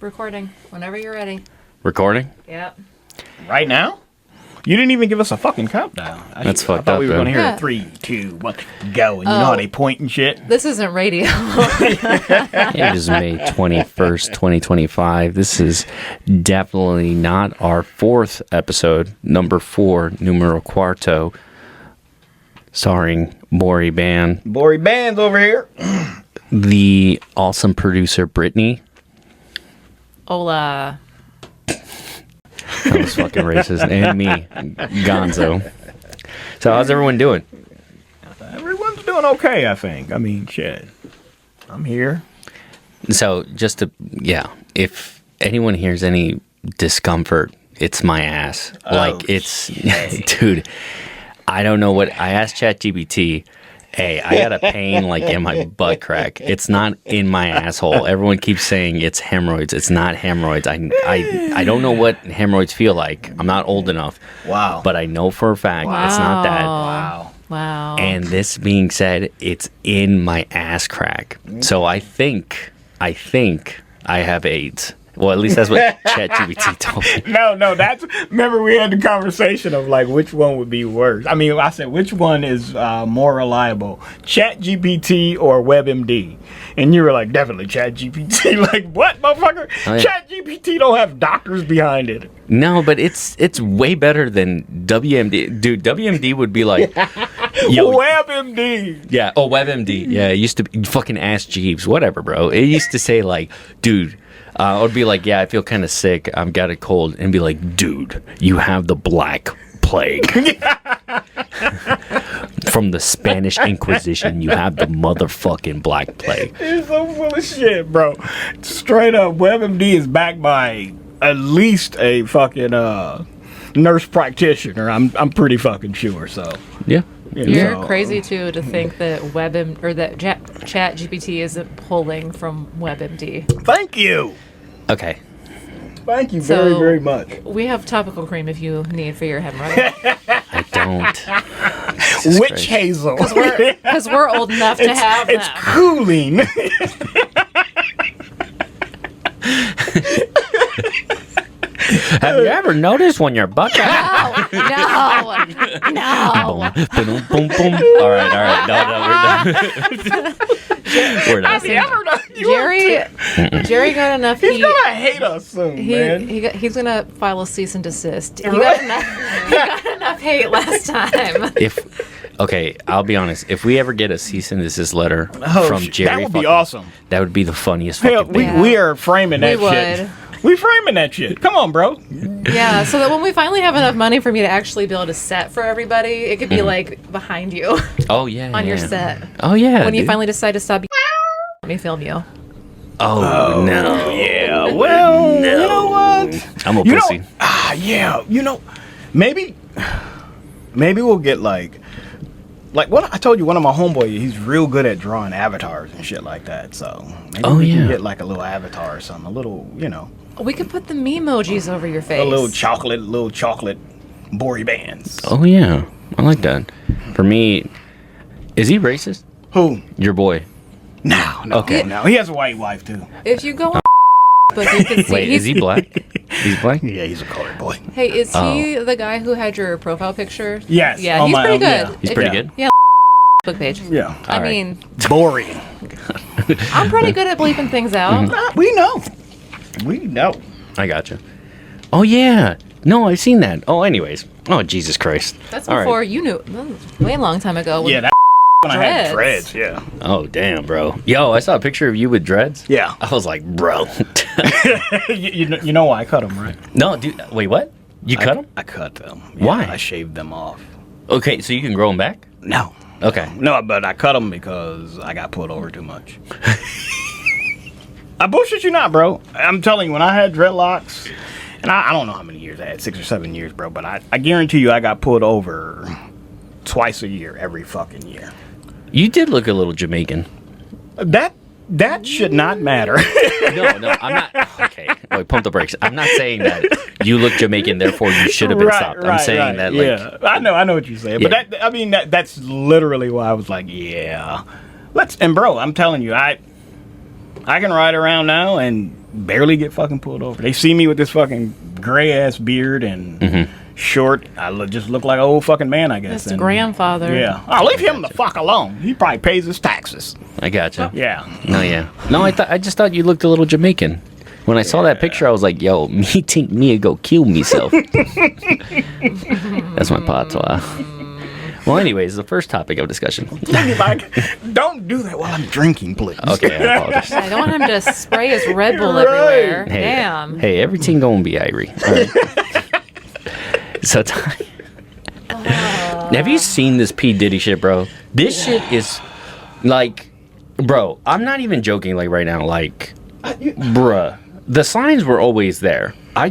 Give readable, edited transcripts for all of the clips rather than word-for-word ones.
Recording. Whenever you're ready. Recording? Yep. Right now? You didn't even give us a fucking countdown. That's fucked up. I thought we were going to hear Yeah. 3, 2, 1, go. And you know how they point and shit? This isn't radio. It is May 21st, 2025. This is definitely not our fourth episode, number 4, numero cuarto, starring Bory Band, Bory Band's over here. the awesome producer Brittany. Hola. That was fucking racist. And me, Gonzo. So how's everyone doing? Everyone's doing okay, I think. I mean, shit. I'm here. So just to, if anyone hears any discomfort, it's my ass. Dude, I don't know what, I asked ChatGPT, hey, I got a pain like in my butt crack. It's not in my asshole. Everyone keeps saying it's hemorrhoids. It's not hemorrhoids. I don't know what hemorrhoids feel like. I'm not old enough. Wow. But I know for a fact it's not that. Wow. And this being said, it's in my ass crack. So I think I have AIDS. Well, at least that's what ChatGPT told me. No, remember we had the conversation of like which one would be worse. I mean, I said which one is more reliable, ChatGPT or WebMD? And you were like, definitely ChatGPT. Like, what, motherfucker? Oh, yeah. ChatGPT don't have doctors behind it. No, but it's way better than WMD. Dude, WMD would be like, yo, WebMD. yeah, oh, WebMD. Yeah, it used to be fucking Ask Jeeves, whatever, bro. It used to say like, dude, I would be like, yeah, I feel kind of sick. I've got a cold. And be like, dude, you have the Black Plague. From the Spanish Inquisition, you have the motherfucking Black Plague. It's so full of shit, bro. Straight up, WebMD is backed by at least a fucking nurse practitioner. I'm pretty fucking sure, so. Yeah. You're crazy too to think that ChatGPT isn't pulling from WebMD. Thank you. Okay. Thank you So- very, very much. We have topical cream if you need for your hemorrhoid. I don't. Jesus Witch Christ. hazel. Because we're old enough to have It's them. cooling. Have you ever noticed when your butt No. boom, boom, boom, boom. All right. No, we're done. Jerry got enough He's heat. gonna hate us soon, man. He's gonna file a cease and desist. He got enough hate last time. Okay, I'll be honest. If we ever get a cease and desist letter from Jerry, that would be awesome. That would be the funniest Hell, fucking thing. we are framing that We shit. would. We framing that shit. Come on, bro. Yeah, so that when we finally have enough money for me to actually build a set for everybody, it could be like behind you Oh yeah, on your yeah. set. Oh yeah. When you dude. finally decide to stop, let me film you. Oh no. Yeah. Well, you know what? I'm a You pussy. know, yeah. You know, maybe we'll get like what I told you. One of my homeboys, he's real good at drawing avatars and shit like that. So maybe we can get like a little avatar or something. A little, We could put the memojis over your face. a little chocolate Bory Bands. Oh yeah, I like that. For me, is he racist? Who? Your boy. No. Okay. No. He has a white wife too. If you go on but you can see Wait, is he black? He's black. Yeah, he's a colored boy. Hey, is he the guy who had your profile picture? Yes. Yeah, On he's my pretty own, good. yeah. He's pretty good. Yeah, book page. Yeah. I All right. mean, Boring. I'm pretty good at bleeping things out. We know. We know. I gotcha. Oh yeah. No, I've seen that. Oh, anyways. Oh Jesus Christ. That's All right. before you knew. That was way long time ago. When Yeah, that when I had Dreads. dreads. Yeah. Oh damn, bro. Yo, I saw a picture of you with dreads. Yeah. I was like, bro. you know why I cut them, right? No, dude. Wait, what? You cut them? I cut them. Why? I shaved them off. Okay, so you can grow them back. No. Okay. No, but I cut them because I got pulled over too much. I bullshit you not, bro. I'm telling you, when I had dreadlocks, and I don't know how many years I had, 6 or 7 years, bro, but I guarantee you I got pulled over twice a year, every fucking year. You did look a little Jamaican. That should not matter. No, I'm not. Okay, wait, pump the brakes. I'm not saying that you look Jamaican, therefore you should have been stopped. I'm saying that, like, yeah, I know what you're saying, Yeah. but that's literally why I was like, yeah, and bro, I'm telling you, I can ride around now and barely get fucking pulled over. They see me with this fucking gray ass beard and short. I just look like an old fucking man, I guess. That's grandfather. Yeah. I'll leave him the fuck alone. He probably pays his taxes. I gotcha. Yeah. No, I just thought you looked a little Jamaican. When I saw that picture, I was like, yo, me think me go kill myself. That's my patois. Well, anyways, the first topic of discussion. Like, don't do that while I'm drinking, please. Okay, I apologize. I don't want him to spray his Red Bull everywhere. Hey, Damn. Hey, everything gonna be Irie. All right. So, have you seen this P. Diddy shit, bro? This shit is like, bro, I'm not even joking. Like right now, like, bruh, the signs were always there. I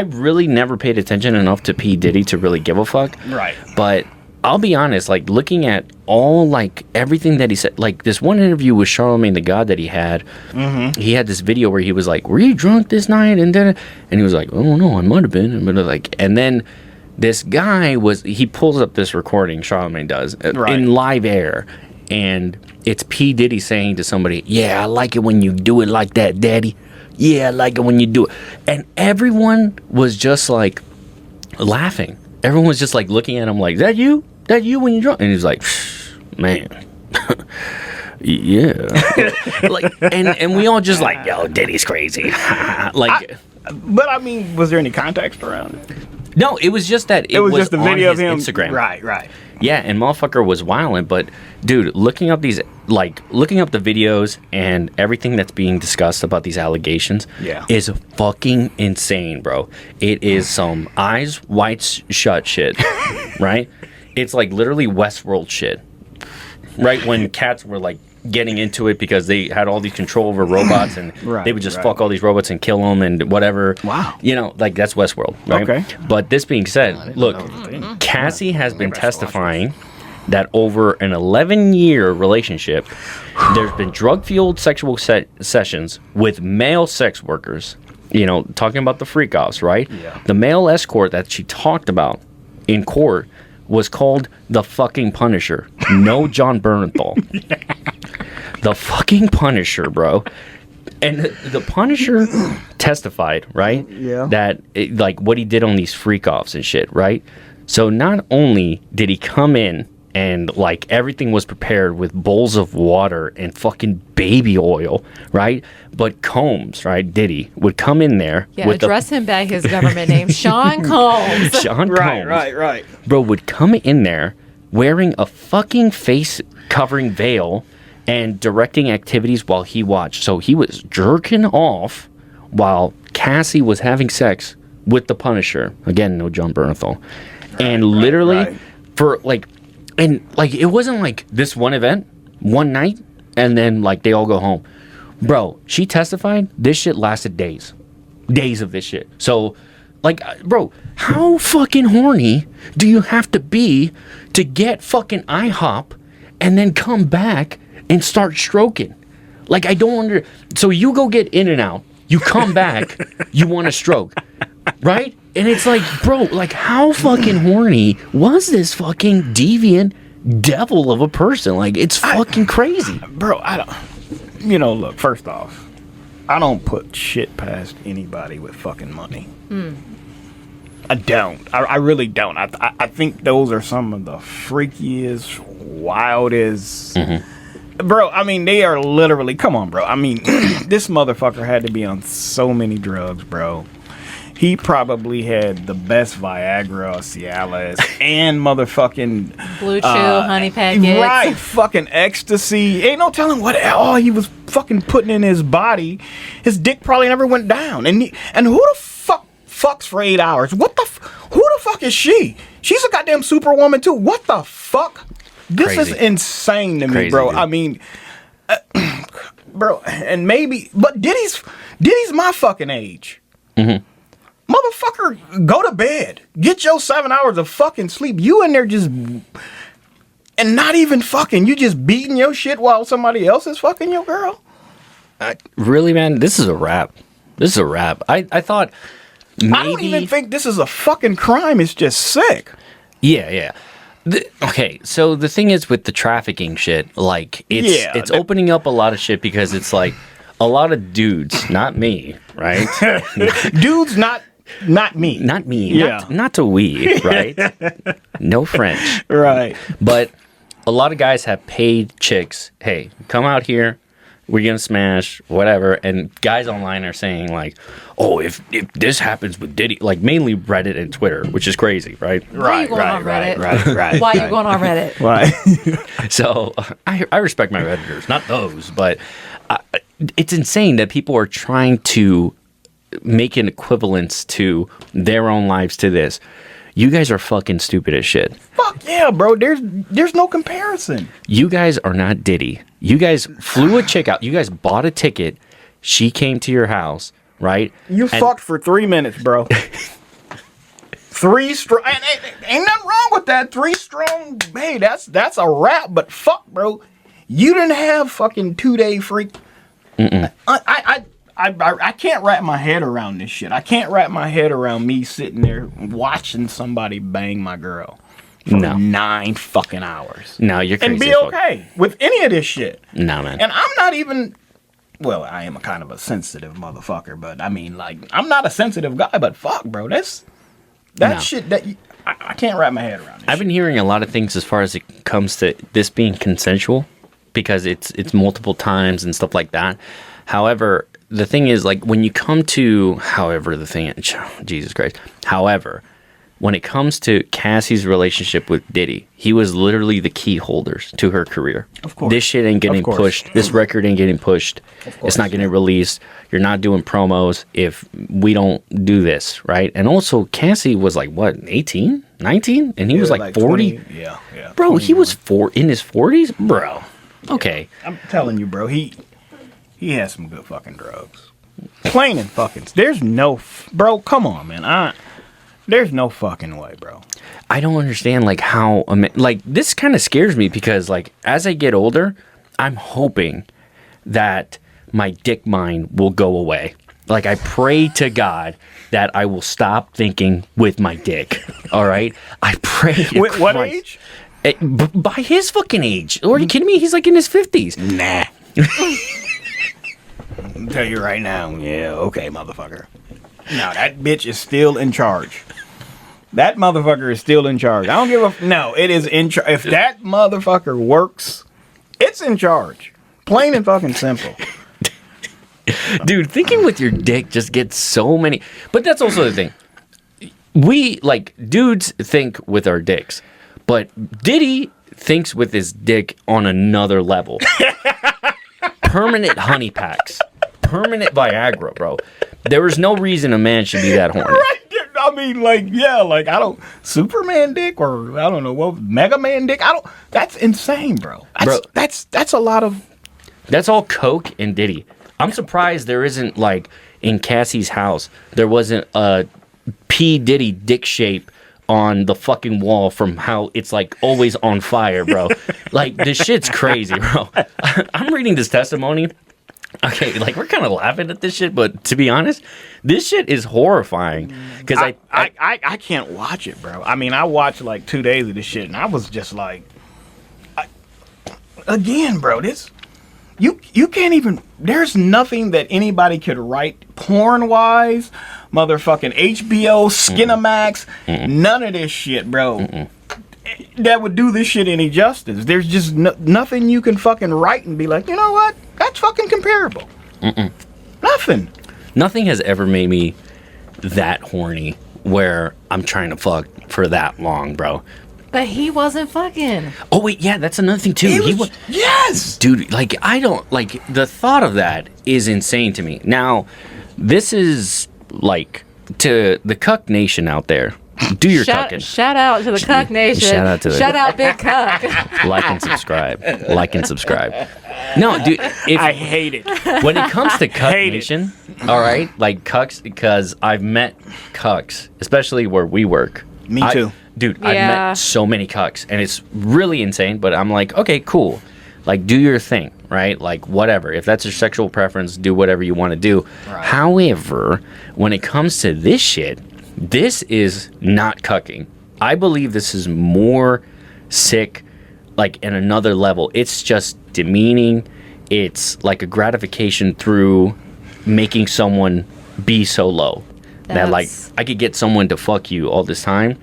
really never paid attention enough to P. Diddy to really give a fuck. Right. But I'll be honest, like looking at all like everything that he said, like this one interview with Charlemagne the God that he had this video where he was like, "Were you drunk this night?" And then he was like, "Oh no, I might have been." But like, and then this guy he pulls up this recording, Charlemagne does, in live air, and it's P. Diddy saying to somebody, "Yeah, I like it when you do it like that, Daddy. Yeah, I like it when you do it." And everyone was just like laughing. Everyone was just like looking at him like, "That you? That you when you're drunk?" And he's like, "Man, yeah." Like, and we all just like, "Yo, Diddy's crazy." Like, but I mean, was there any context around it? No, it was just that it was just a video of him. Instagram. Right. Yeah, and motherfucker was wilding, but dude, looking up the videos and everything that's being discussed about these allegations is fucking insane, bro. It is some eyes wide shut shit, right? It's like literally Westworld shit, right? When cats were like getting into it because they had all these control over robots and they would just fuck all these robots and kill them and whatever. Wow. You know, like that's Westworld, right? Okay. But this being said, look, Cassie has been testifying that over an 11-year relationship, there's been drug-fueled sexual sessions with male sex workers. You know, talking about the freak-offs, right? Yeah. The male escort that she talked about in court was called the fucking Punisher. No John Bernthal. The fucking Punisher, bro. And the Punisher testified, right? Yeah. That, like, what he did on these freak-offs and shit, right? So not only did he come in and, like, everything was prepared with bowls of water and fucking baby oil, right? But Combs, right, Diddy, would come in there. Yeah, address him by his government name, Sean Combs. Sean Combs. Right. Bro would come in there wearing a fucking face-covering veil and directing activities while he watched. So he was jerking off while Cassie was having sex with the Punisher. Again, no John Bernthal. And literally for like, and like, it wasn't like this one event, one night, and then like they all go home. Bro, she testified, this shit lasted days. Days of this shit. So, like, bro, how fucking horny do you have to be to get fucking IHOP and then come back and start stroking? Like, I don't so you go get In-N-Out, you come back, you want to stroke, right? And it's like, bro, like, how fucking horny was this fucking deviant devil of a person? Like, it's fucking crazy. Bro, I don't... You know, look, first off, I don't put shit past anybody with fucking money. I don't. I really don't. I think those are some of the freakiest, wildest... Bro, I mean, they are literally... Come on, bro. I mean, this motherfucker had to be on so many drugs, bro. He probably had the best Viagra, Cialis, and motherfucking... Blue Chew, honey packets. Right, fucking ecstasy. Ain't no telling what all he was fucking putting in his body. His dick probably never went down. And who the fuck fucks for 8 hours? Who the fuck is she? She's a goddamn superwoman, too. What the fuck? This is insane to me, bro. Dude. I mean... bro, and maybe... But Diddy's my fucking age. Motherfucker, go to bed. Get your 7 hours of fucking sleep. You in there just... And not even fucking. You just beating your shit while somebody else is fucking your girl? Really, man? This is a wrap. I thought maybe... I don't even think this is a fucking crime. It's just sick. Yeah. Okay, so the thing is with the trafficking shit, like, it's opening up a lot of shit because it's like, a lot of dudes, not me, right? Dudes, not me. Not me. Yeah. Not to we, right? No French. Right. But a lot of guys have paid chicks, hey, come out here, we're going to smash, whatever. And guys online are saying, like, oh, if this happens with Diddy, like mainly Reddit and Twitter, which is crazy, right? Why are you going on Reddit? Right. Why are you going on Reddit? Right. So I respect my Redditors, not those, but it's insane that people are trying to make an equivalence to their own lives to this. You guys are fucking stupid as shit. Fuck yeah, bro. There's no comparison. You guys are not Diddy. You guys flew a chick out. You guys bought a ticket. She came to your house, right? You fucked for 3 minutes, bro. 3 strong. Ain't nothing wrong with that. 3 strong. Hey, that's a wrap. But fuck, bro. You didn't have fucking 2-day freak. I can't wrap my head around this shit. I can't wrap my head around me sitting there watching somebody bang my girl for 9 fucking hours. No, you're crazy. And be okay with any of this shit. No, man. And I'm not even. Well, I am a kind of a sensitive motherfucker, but I mean, like, I'm not a sensitive guy. But fuck, bro, that shit that I can't wrap my head around. I've been hearing a lot of things as far as it comes to this being consensual, because it's multiple times and stuff like that. However, the thing is, like, when you come to, Jesus Christ. However, when it comes to Cassie's relationship with Diddy, he was literally the key holders to her career. Of course. This shit ain't getting pushed. This record ain't getting pushed. It's not getting released. You're not doing promos if we don't do this, right? And also, Cassie was like, what, 18? 19? And he was like 40? 20, yeah. Bro, he was in his 40s? Bro. Okay. I'm telling you, bro, he has some good fucking drugs. Plain and fucking. There's no... Bro, come on, man. There's no fucking way, bro. I don't understand, like, how... Like, this kind of scares me because, like, as I get older, I'm hoping that my dick mind will go away. Like, I pray to God that I will stop thinking with my dick. All right? I pray... With what age? By his fucking age. Are you kidding me? He's, like, in his 50s. Nah. I'll tell you right now. Yeah, okay, motherfucker. No, that bitch is still in charge. That motherfucker is still in charge. I don't give a... No, it is in charge. If that motherfucker works, it's in charge. Plain and fucking simple. Dude, thinking with your dick just gets so many... But that's also the thing. We, like, dudes think with our dicks. But Diddy thinks with his dick on another level. Permanent honey packs. Permanent Viagra, bro. There is no reason a man should be that horny. Right. I mean, like, yeah, like, I don't... Superman dick or, I don't know, what, Mega Man dick? I don't... That's insane, bro. That's a lot of... That's all coke and Diddy. I'm surprised there isn't, like, in Cassie's house, there wasn't a P. Diddy dick shape on the fucking wall from how it's, like, always on fire, bro. Like, this shit's crazy, bro. I'm reading this testimony. Okay, like, we're kind of laughing at this shit, but to be honest, this shit is horrifying. Because I can't watch it, bro. I mean, I watched, like, 2 days of this shit, and I was just like... Again, bro, this... You can't even... There's nothing that anybody could write porn-wise, motherfucking HBO, Skinamax, none of this shit, bro, that would do this shit any justice. There's just nothing you can fucking write and be like, you know what? That's fucking comparable. Nothing. Nothing has ever made me that horny where I'm trying to fuck for that long, bro. But he wasn't fucking. Oh, wait, yeah, that's another thing, too. He was, yes! Dude, like, I don't, like, the thought of that is insane to me. Now, this is, like, to the Cuck Nation out there, do your cucking. Shout out to the Cuck Nation. Shout out Big Cuck. Like and subscribe. Like and subscribe. No, dude. I hate it. When it comes to Cuck Nation, all right, like Cucks, because I've met Cucks, especially where we work. Me too. Dude, I've met so many Cucks, and it's really insane, but I'm like, okay, cool. Like, do your thing, right? Like, whatever. If that's your sexual preference, do whatever you want to do. Right. However, when it comes to this shit, this is not cucking. I believe this is more sick, like, in another level. It's just demeaning. it's like a gratification through making someone be so low. That like I could get someone to fuck you all this time.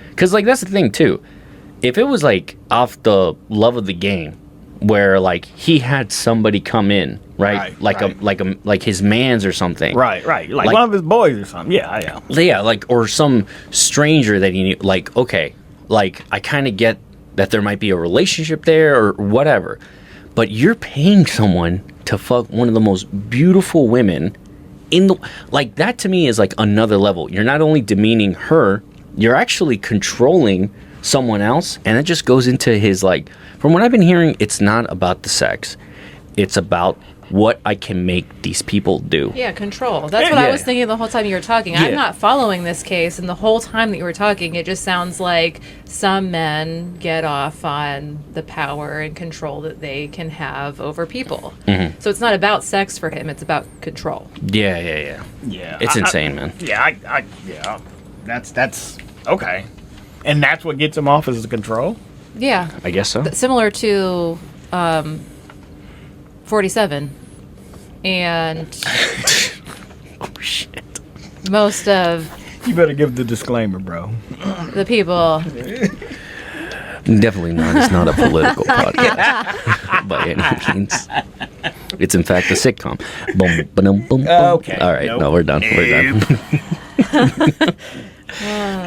Because like that's the thing too. If it was like off the love of the game, where like he had somebody come in, right? Like his man's or something. Right. Like one of his boys or something. Yeah. Yeah, like or some stranger that he knew. Like okay, like I kind of get that there might be a relationship there or whatever, but you're paying someone to fuck one of the most beautiful women in the like that to me is like another level. You're not only demeaning her, you're actually controlling someone else, and it just goes into his like. From what I've been hearing, it's not about the sex; it's about what I can make these people do. Yeah, control. That's what I was thinking the whole time you were talking. I'm not following this case, and the whole time that you were talking, it just sounds like some men get off on the power and control that they can have over people. Mm-hmm. So it's not about sex for him; it's about control. Yeah. It's insane, man. Yeah. That's okay, and that's what gets him off is the control. Yeah, I guess so. Similar to 47, and oh shit! Most of you better give the disclaimer, bro. The people. Definitely not. It's not a political podcast by any means. It's in fact a sitcom. Boom, boom, boom. Okay. All right. Nope. No, we're done. We're done.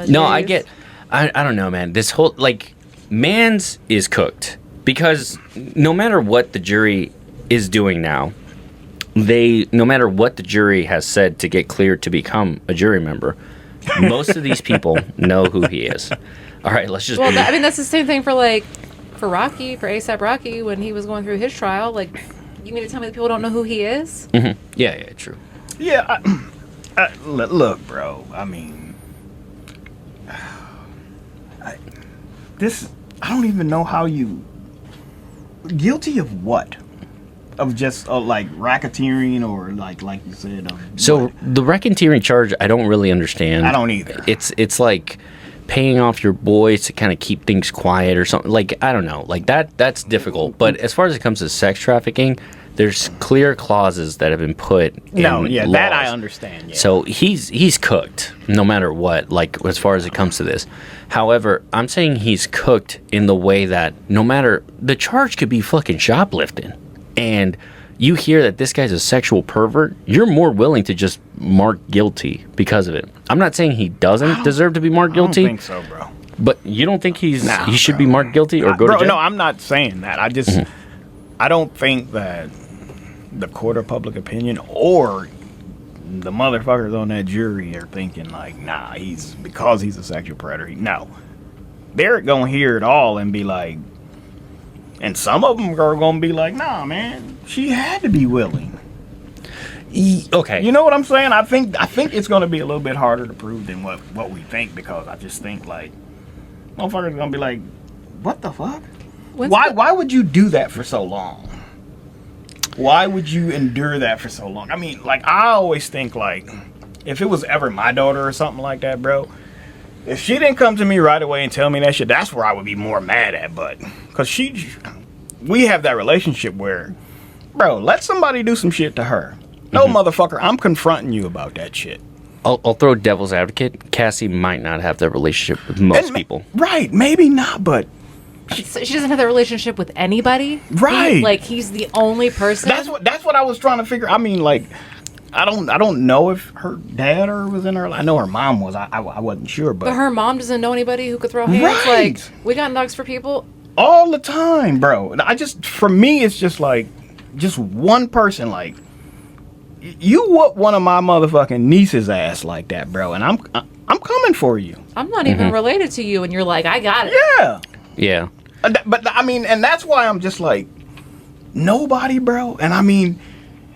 No, I get. I don't know, man. This whole like. Mans is cooked because no matter what the jury is doing now, no matter what the jury has said to get cleared to become a jury member, most of these people know who he is. All right, let's just. Well, I mean that's the same thing for Rocky, for A$AP Rocky when he was going through his trial. Like, you mean to tell me that people don't know who he is? Mm-hmm. Yeah, true. Yeah, look, bro. I mean. I don't even know how you... Guilty of what? Of just, like, racketeering or, like you said... So, the racketeering charge, I don't really understand. I don't either. It's like paying off your boys to kind of keep things quiet or something. Like, I don't know. Like, that's difficult. But as far as it comes to sex trafficking, there's clear clauses that have been put in laws. That I understand. Yeah. So he's cooked no matter what, like as far as it comes to this. However, I'm saying he's cooked in the way that no matter the charge could be fucking shoplifting, and you hear that this guy's a sexual pervert, you're more willing to just mark guilty because of it. I'm not saying he doesn't deserve to be marked guilty. I don't think so, bro. But you don't think he should be marked guilty or go to jail? No, I'm not saying that. I just I don't think that the court of public opinion or the motherfuckers on that jury are thinking like, nah, because he's a sexual predator. No. They're gonna hear it all and be like, and some of them are gonna be like, nah, man, she had to be willing. Okay. You know what I'm saying? I think it's gonna be a little bit harder to prove than what we think, because I just think like motherfuckers are gonna be like, what the fuck? Why would you do that for so long? Why would you endure that for so long? I mean, like, I always think, like, if it was ever my daughter or something like that, bro, if she didn't come to me right away and tell me that shit, that's where I would be more mad at. But, because we have that relationship where, bro, let somebody do some shit to her. No, motherfucker, I'm confronting you about that shit. I'll throw devil's advocate. Cassie might not have that relationship with most people. Right, maybe not, but... She doesn't have that relationship with anybody, right? He's the only person. That's what I was trying to figure. I mean, like, I don't know if her dad was in her. I know her mom was. I wasn't sure, but her mom doesn't know anybody who could throw hands. Right. Like, we got nugs for people all the time, bro. For me, it's just like, just one person. Like, you whoop one of my motherfucking niece's ass like that, bro, and I'm coming for you. I'm not even related to you, and you're like, I got it. Yeah. Yeah. But I mean, and that's why I'm just like, nobody, bro. And I mean,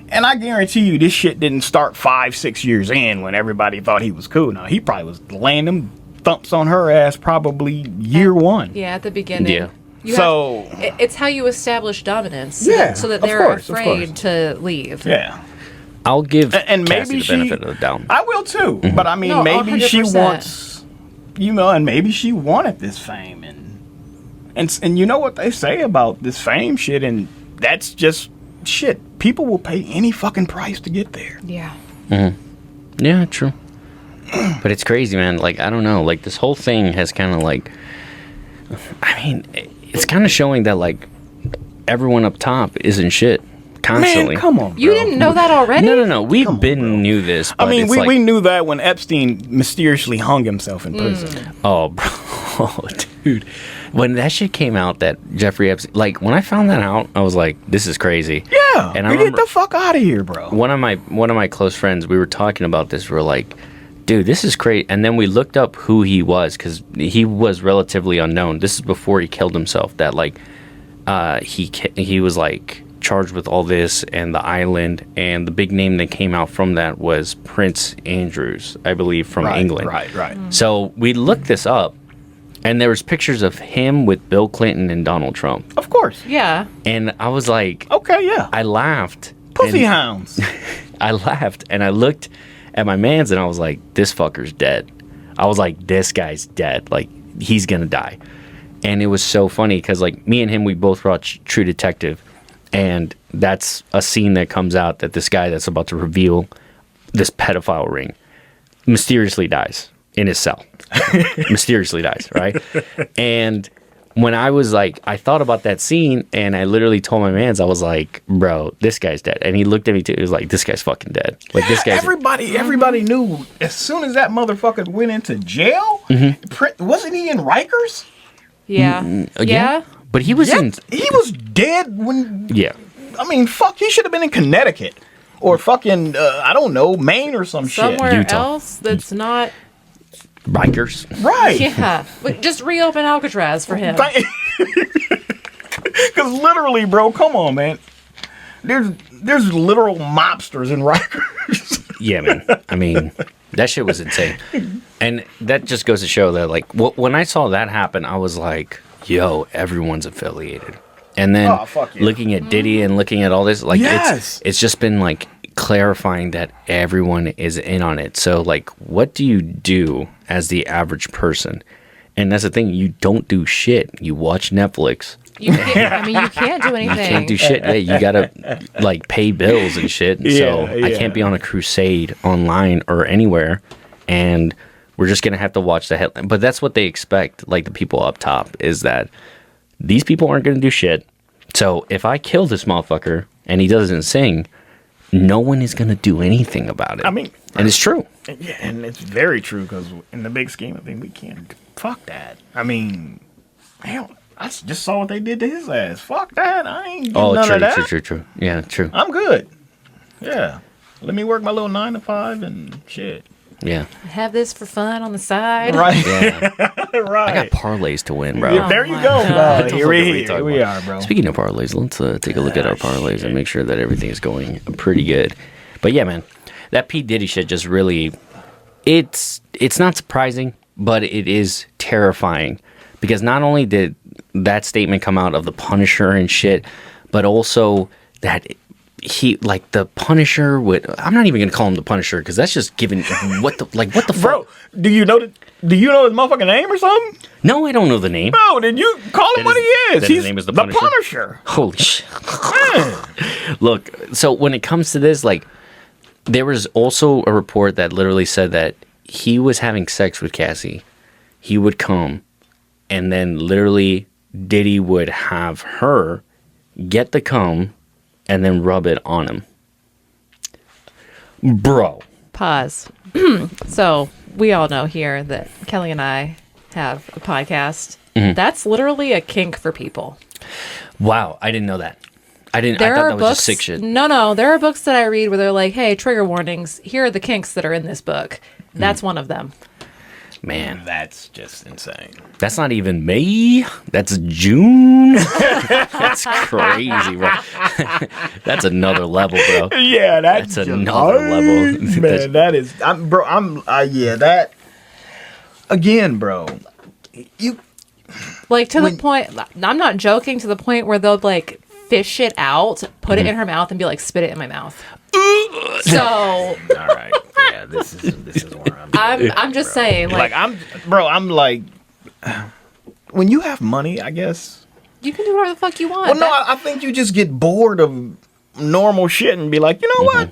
and I guarantee you this shit didn't start 5-6 years in when everybody thought he was cool. Now, he probably was laying them thumps on her ass probably year one. Yeah, at the beginning. Yeah. It's how you establish dominance. Yeah, so that they're afraid to leave. Yeah. I'll give and Cassie maybe the benefit of the doubt. I will too. But I mean, maybe 100%. She wants, and maybe she wanted this fame. And you know what they say about this fame shit, and that's just shit, people will pay any fucking price to get there. Yeah. Mm-hmm. Yeah, true. But it's crazy, man. Like, I don't know. Like, this whole thing has kind of like, I mean, it's kind of showing that like everyone up top isn't shit constantly. Man, come on, bro. You didn't know that already? No. We knew this. But I mean, we knew that when Epstein mysteriously hung himself in prison. Oh, bro, dude. When that shit came out, that Jeffrey Epstein, like when I found that out, I was like, "This is crazy." Yeah, and I get the fuck out of here, bro. One of my close friends, we were talking about this. We were like, "Dude, this is crazy." And then we looked up who he was because he was relatively unknown. This is before he killed himself. That like, he was like charged with all this and the island, and the big name that came out from that was Prince Andrews, I believe, from England. Right. So we looked this up. And there was pictures of him with Bill Clinton and Donald Trump. Of course. Yeah. And I was like... Okay, yeah. I laughed. Pussy hounds. I laughed, and I looked at my mans, and I was like, this fucker's dead. I was like, this guy's dead. Like, he's gonna die. And it was so funny, because, like, me and him, we both watched True Detective, and that's a scene that comes out that this guy that's about to reveal this pedophile ring mysteriously dies in his cell. Mysteriously dies, right? And when I was like, I thought about that scene, and I literally told my mans, I was like, bro, this guy's dead. And he looked at me too. He was like, this guy's fucking dead. Like, this guy's... Everybody knew as soon as that motherfucker went into jail, wasn't he in Rikers? Yeah. Yeah. But he was he was dead when... Yeah. I mean, fuck, he should have been in Connecticut. Or fucking, I don't know, Maine or some shit. Somewhere Utah. else that's not... Rikers. Right. Yeah. But just reopen Alcatraz for him. Because literally, bro, come on, man. There's literal mobsters in Rikers. Yeah, man. I mean, that shit was insane. And that just goes to show that, like, when I saw that happen, I was like, yo, everyone's affiliated. And then looking at Diddy and looking at all this, like, it's just been, like, clarifying that everyone is in on it. So, like, what do you do as the average person? And that's the thing, you don't do shit. You watch Netflix. You can't do anything. You can't do shit. Yeah, you gotta like pay bills and shit. So I can't be on a crusade online or anywhere, and we're just gonna have to watch the headline. But that's what they expect. Like the people up top is that these people aren't gonna do shit. So if I kill this motherfucker and he doesn't sing, no one is gonna do anything about it. I mean, and it's true. Yeah, and it's very true because in the big scheme of things, we can't. Fuck that. I mean, hell. I just saw what they did to his ass. Fuck that. I ain't getting none of that. True. Yeah, true. I'm good. Yeah. Let me work my little 9 to 5 and shit. Yeah. Have this for fun on the side. Right. Yeah. Right. I got parlays to win, bro. Yeah, there you go, bro. Here we are, bro. Speaking of parlays, let's take a look at our parlays and make sure that everything is going pretty good. But yeah, man, that P. Diddy shit just really, it's not surprising, but it is terrifying. Because not only did that statement come out of the Punisher and shit, but also that he, like, the Punisher would... I'm not even going to call him the Punisher, because that's just giving... what the fuck? Bro, do you know his motherfucking name or something? No, I don't know the name. No, then you call him what he is. His name is the Punisher. Holy shit. Look, so when it comes to this, like, there was also a report that literally said that he was having sex with Cassie. He would come... And then literally Diddy would have her get the cum and then rub it on him. Bro. Pause. So we all know here that Kelly and I have a podcast. Mm-hmm. That's literally a kink for people. Wow. I didn't know that. I thought that was just sick shit. No. There are books that I read where they're like, hey, trigger warnings. Here are the kinks that are in this book. That's one of them. Man, that's just insane. That's not even May. That's June. That's crazy, bro. That's another level, bro. Yeah, that's another level. Man, that is, that again, bro. You like to the point. I'm not joking. To the point where they'll like fish it out, put it in her mouth, and be like, spit it in my mouth. So, all right, yeah, this is where I'm just saying, like I'm like, when you have money, I guess you can do whatever the fuck you want. Well, no, I think you just get bored of normal shit and be like, you know what?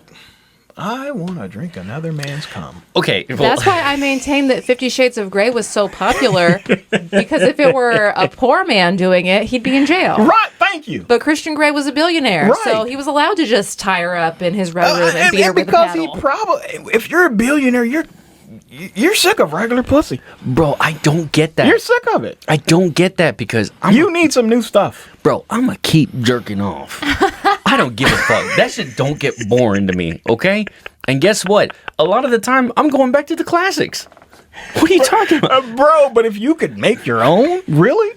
I want to drink another man's cum. Okay. Well, that's why I maintain that 50 Shades of Grey was so popular, because if it were a poor man doing it, he'd be in jail. Right, thank you. But Christian Grey was a billionaire, so he was allowed to just tie her up in his red room and beat her with a paddle. He probably, if you're a billionaire, you're sick of regular pussy. Bro, I don't get that. You're sick of it. I don't get that because you need some new stuff. Bro, I'm going to keep jerking off. I don't give a fuck. That shit don't get boring to me, okay? And guess what? A lot of the time, I'm going back to the classics. What are you talking about? Bro, but if you could make your own, really?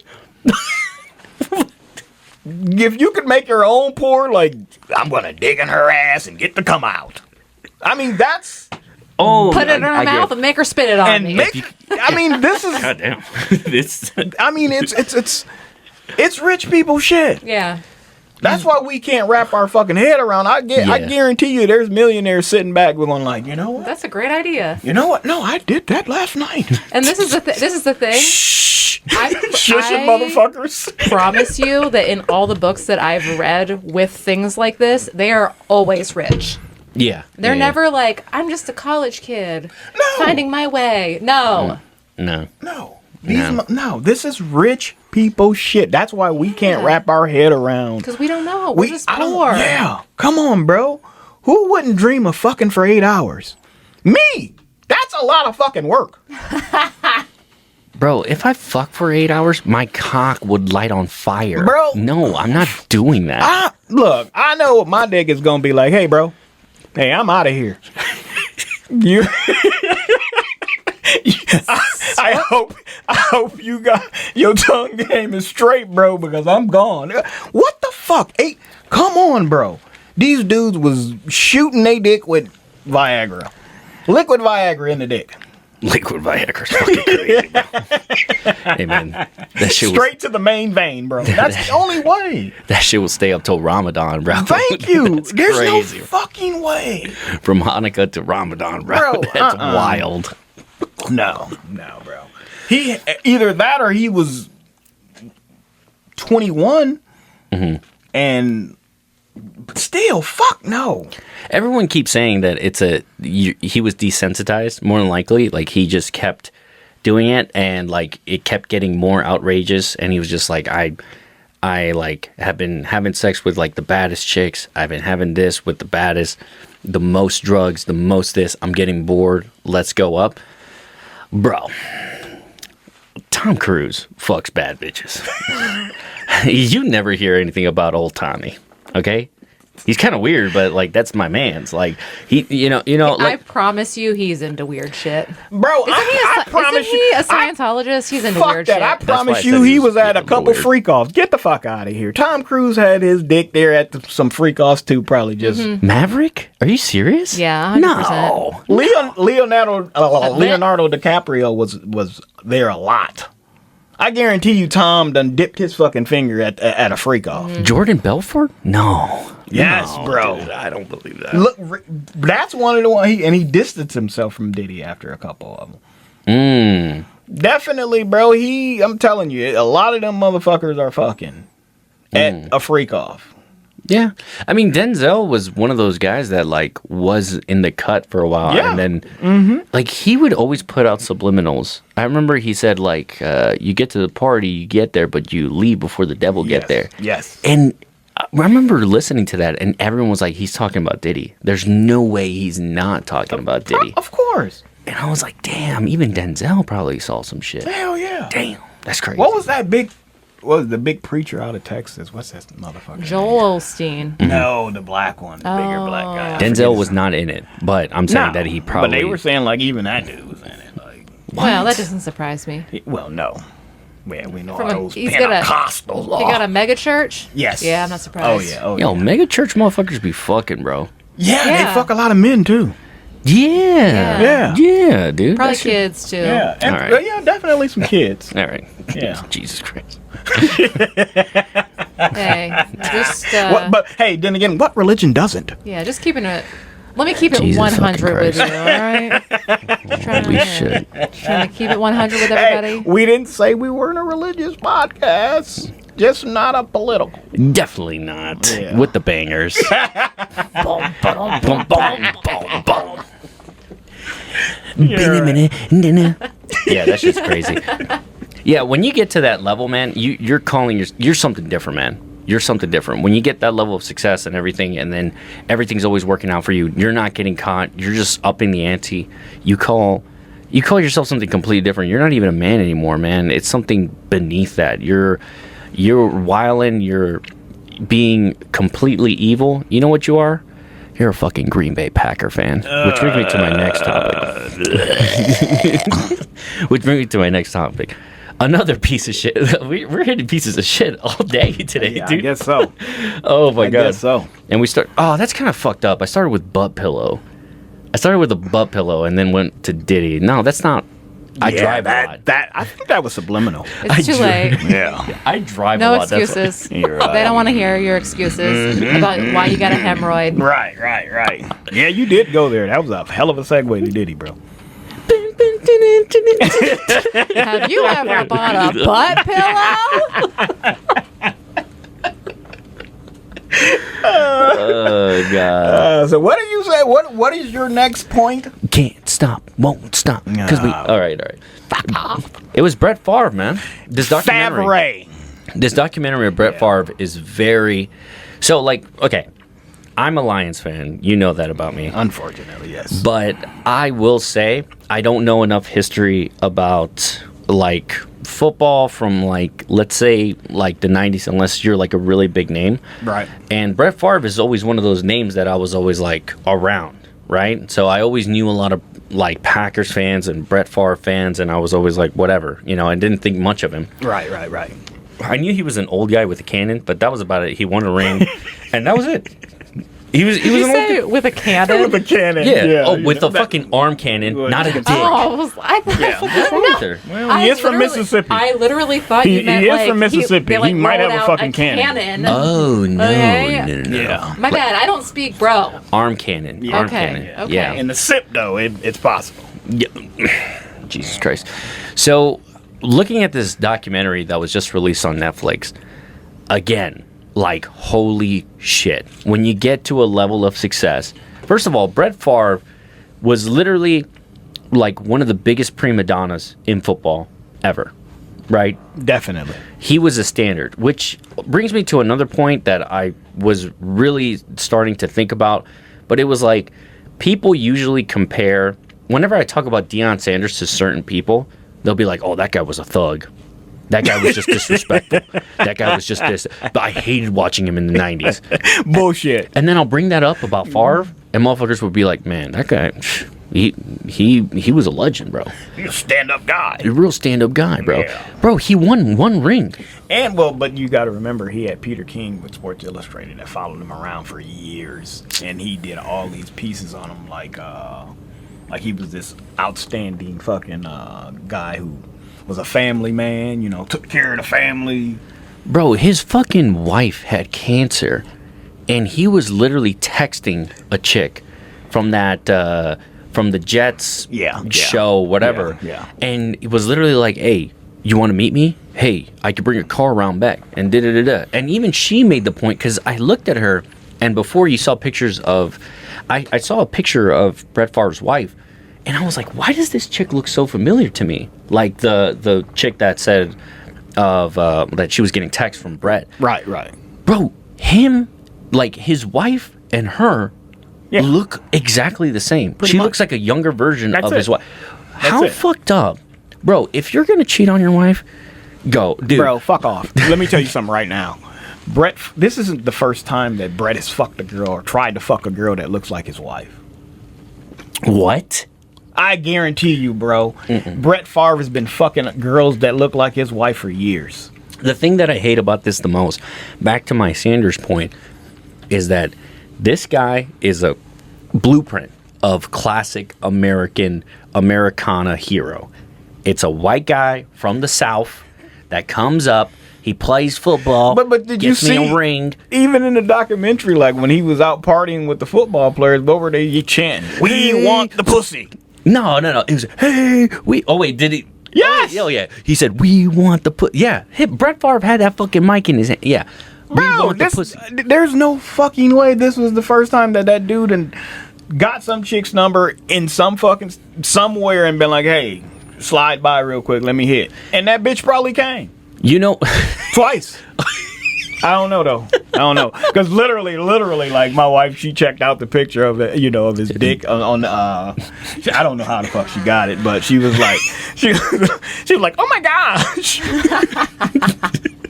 If you could make your own pour, like, I'm going to dig in her ass and get the cum out. I mean, that's... Oh, put it in her mouth and make her spit it on me. I mean, this is... Goddamn. I mean, it's rich people shit. Yeah. That's why we can't wrap our fucking head around. I guarantee you there's millionaires sitting back going like, you know what? That's a great idea. You know what? No, I did that last night. And this is the thing. Shh. Shush it, motherfuckers. Promise you that in all the books that I've read with things like this, they are always rich. Yeah. They're never like, I'm just a college kid finding my way. No. No. This is rich people shit. That's why we can't wrap our head around. Because we don't know. We're just poor. Yeah. Come on, bro. Who wouldn't dream of fucking for 8 hours? Me. That's a lot of fucking work. Bro, if I fuck for 8 hours, my cock would light on fire. Bro. No, I'm not doing that. Look, I know what my dick is going to be like. Hey, bro. Hey, I'm out of here. You... I hope you got your tongue game is straight, bro, because I'm gone. What the fuck? Come on, bro. These dudes was shooting their dick with Viagra. Liquid Viagra in the dick. Liquid Viagra's fucking crazy, bro. Hey, man. That shit straight to the main vein, bro. That's the only way. That shit will stay up till Ramadan, bro. Thank you. There's crazy. No fucking way. From Hanukkah to Ramadan, bro. That's wild. No, bro. He either that or he was 21 and still, fuck no. Everyone keeps saying that he was desensitized, more than likely. Like, he just kept doing it, and like it kept getting more outrageous, and he was just like, I like have been having sex with like the baddest chicks. I've been having this with the baddest, the most drugs, the most this. I'm getting bored. Let's go up. Bro, Tom Cruise fucks bad bitches. You never hear anything about old Tommy, okay? He's kind of weird, but like that's my man's. Like he, you know. Like, I promise you, he's into weird shit, bro. I promise isn't he a Scientologist? He's into weird shit. I promise you, he was at a couple freak offs. Get the fuck out of here. Tom Cruise had his dick there at some freak offs too. Probably just Maverick. Are you serious? Yeah, 100%. No. Leonardo DiCaprio was there a lot. I guarantee you, Tom done dipped his fucking finger at a freak off. Jordan Belfort? No. Yes, no, bro. Dude, I don't believe that. Look, that's one of the ones, and he distanced himself from Diddy after a couple of them. Definitely, bro. I'm telling you, a lot of them motherfuckers are fucking at a freak off. Yeah. I mean, Denzel was one of those guys that like was in the cut for a while. Yeah. And then like he would always put out subliminals. I remember he said like, you get to the party, you get there, but you leave before the devil get there. Yes. And I remember listening to that and everyone was like, he's talking about Diddy. There's no way he's not talking about Diddy. Of course. And I was like, damn, even Denzel probably saw some shit. Hell yeah. Damn. That's crazy. What was the big preacher out of Texas? What's that motherfucker? Joel Osteen. No, the black one. The bigger black guy. Denzel was not in it, but I'm saying that he probably... But they were saying like even that dude was in it. Like, well, that doesn't surprise me. Well, no. Yeah, we know From all those he's Pentecostals. He got a mega church? Yes. Yeah, I'm not surprised. Yo, mega church motherfuckers be fucking, bro. Yeah, they fuck a lot of men too. Yeah, dude. Probably kids too. Yeah, and, all right. Yeah, definitely some kids. All right. Yeah. Jesus Christ. Hey, just. But hey, then again, what religion doesn't? Yeah, just keeping it. Let me keep it Jesus 100 with you, fucking all right? We should. Trying to keep it 100 with everybody. Hey, we didn't say we weren't a religious podcast. just not a political. Definitely not. Yeah. With the bangers. Boom, boom, boom, boom, boom, boom. Yeah, that shit's crazy. Yeah, when you get to that level, man, you're something different, man. You're something different. When you get that level of success and everything, and then everything's always working out for you, you're not getting caught. You're just upping the ante. You call yourself something completely different. You're not even a man anymore, man. It's something beneath that. You're wilding. You're being completely evil. You know what you are? You're a fucking Green Bay Packer fan. Which brings me to my next topic. Another piece of shit. We're hitting pieces of shit all day today, dude. I guess so. Oh my God. I guess so. And we start. Oh, that's kind of fucked up. I started with butt pillow. I started with a butt pillow and then went to Diddy. No, that's not. I drive a lot. I think that was subliminal. It's too late. Yeah. I drive a no lot. No excuses. They don't want to hear your excuses about why you got a hemorrhoid. Right. Yeah, you did go there. That was a hell of a segue to Diddy, bro. Have you ever bought a butt pillow? Oh God! So what do you say? What is your next point? Can't stop, won't stop. Because all right. Fuck off. It was Brett Favre, man. This documentary of Brett Favre is very. So like, okay, I'm a Lions fan. You know that about me. Unfortunately, yes. But I will say I don't know enough history about like football from like, let's say like the 90s, unless you're like a really big name. Right. And Brett Favre is always one of those names that I was always like around, right? So I always knew a lot of like Packers fans and Brett Favre fans, and I was always like, whatever, you know, I didn't think much of him. Right. I knew he was an old guy with a cannon, but that was about it. He won a ring, and that was it. He was with a cannon? With a cannon. Yeah. With a fucking arm cannon, not a dick. He is from Mississippi. I literally thought you meant he is from Mississippi. He might have a fucking cannon. Oh, no. Okay. No. Yeah. My bad. I don't speak, bro. Arm cannon. Yeah. Arm cannon. Okay. Yeah. In the SIP, though, it's possible. Yeah. Jesus Christ. So, looking at this documentary that was just released on Netflix, again, like, holy shit. When you get to a level of success, first of all, Brett Favre was literally like one of the biggest prima donnas in football ever, right? Definitely. He was a standard, which brings me to another point that I was really starting to think about, but it was like people usually compare, whenever I talk about Deion Sanders to certain people, they'll be like, oh, that guy was a thug. That guy was just disrespectful. That guy was just this. But I hated watching him in the 90s. Bullshit. And then I'll bring that up about Favre, and motherfuckers would be like, man, that guy, he was a legend, bro. He's a stand-up guy. A real stand-up guy, bro. Yeah. Bro, he won one ring. And, well, but you got to remember, he had Peter King with Sports Illustrated that followed him around for years. And he did all these pieces on him like he was this outstanding fucking guy who was a family man, you know, took care of the family. Bro, his fucking wife had cancer, and he was literally texting a chick from that, from the Jets show, whatever. Yeah. And it was literally like, hey, you want to meet me? Hey, I could bring a car around back, and da-da-da-da. And even she made the point, because I looked at her, and before you saw pictures of, I saw a picture of Brett Favre's wife, and I was like, why does this chick look so familiar to me? Like the chick that said that she was getting texts from Brett. Right. Bro, him, like his wife and her look exactly the same. She looks like a younger version of his wife. How fucked up? Bro, if you're going to cheat on your wife, go. Dude. Bro, fuck off. Let me tell you something right now. Brett, this isn't the first time that Brett has fucked a girl or tried to fuck a girl that looks like his wife. What? I guarantee you, bro. Brett Favre has been fucking girls that look like his wife for years. The thing that I hate about this the most, back to my Sanders point, is that this guy is a blueprint of classic Americana hero. It's a white guy from the South that comes up, he plays football, but did you see me a ring. Even in the documentary, like when he was out partying with the football players, what were they chanting? We want the pussy. No. It was, hey, we. Oh wait, did he? Yes. Oh yeah. He said, "We want the pussy." Yeah. Brett Favre had that fucking mic in his hand. Yeah. Bro, there's no fucking way this was the first time that dude and got some chick's number in some fucking somewhere and been like, "Hey, slide by real quick, let me hit." And that bitch probably came. You know, twice. I don't know though. I don't know, because literally, like my wife, she checked out the picture of it, of his dick on I don't know how the fuck she got it, but she was like, she was like, "Oh my gosh."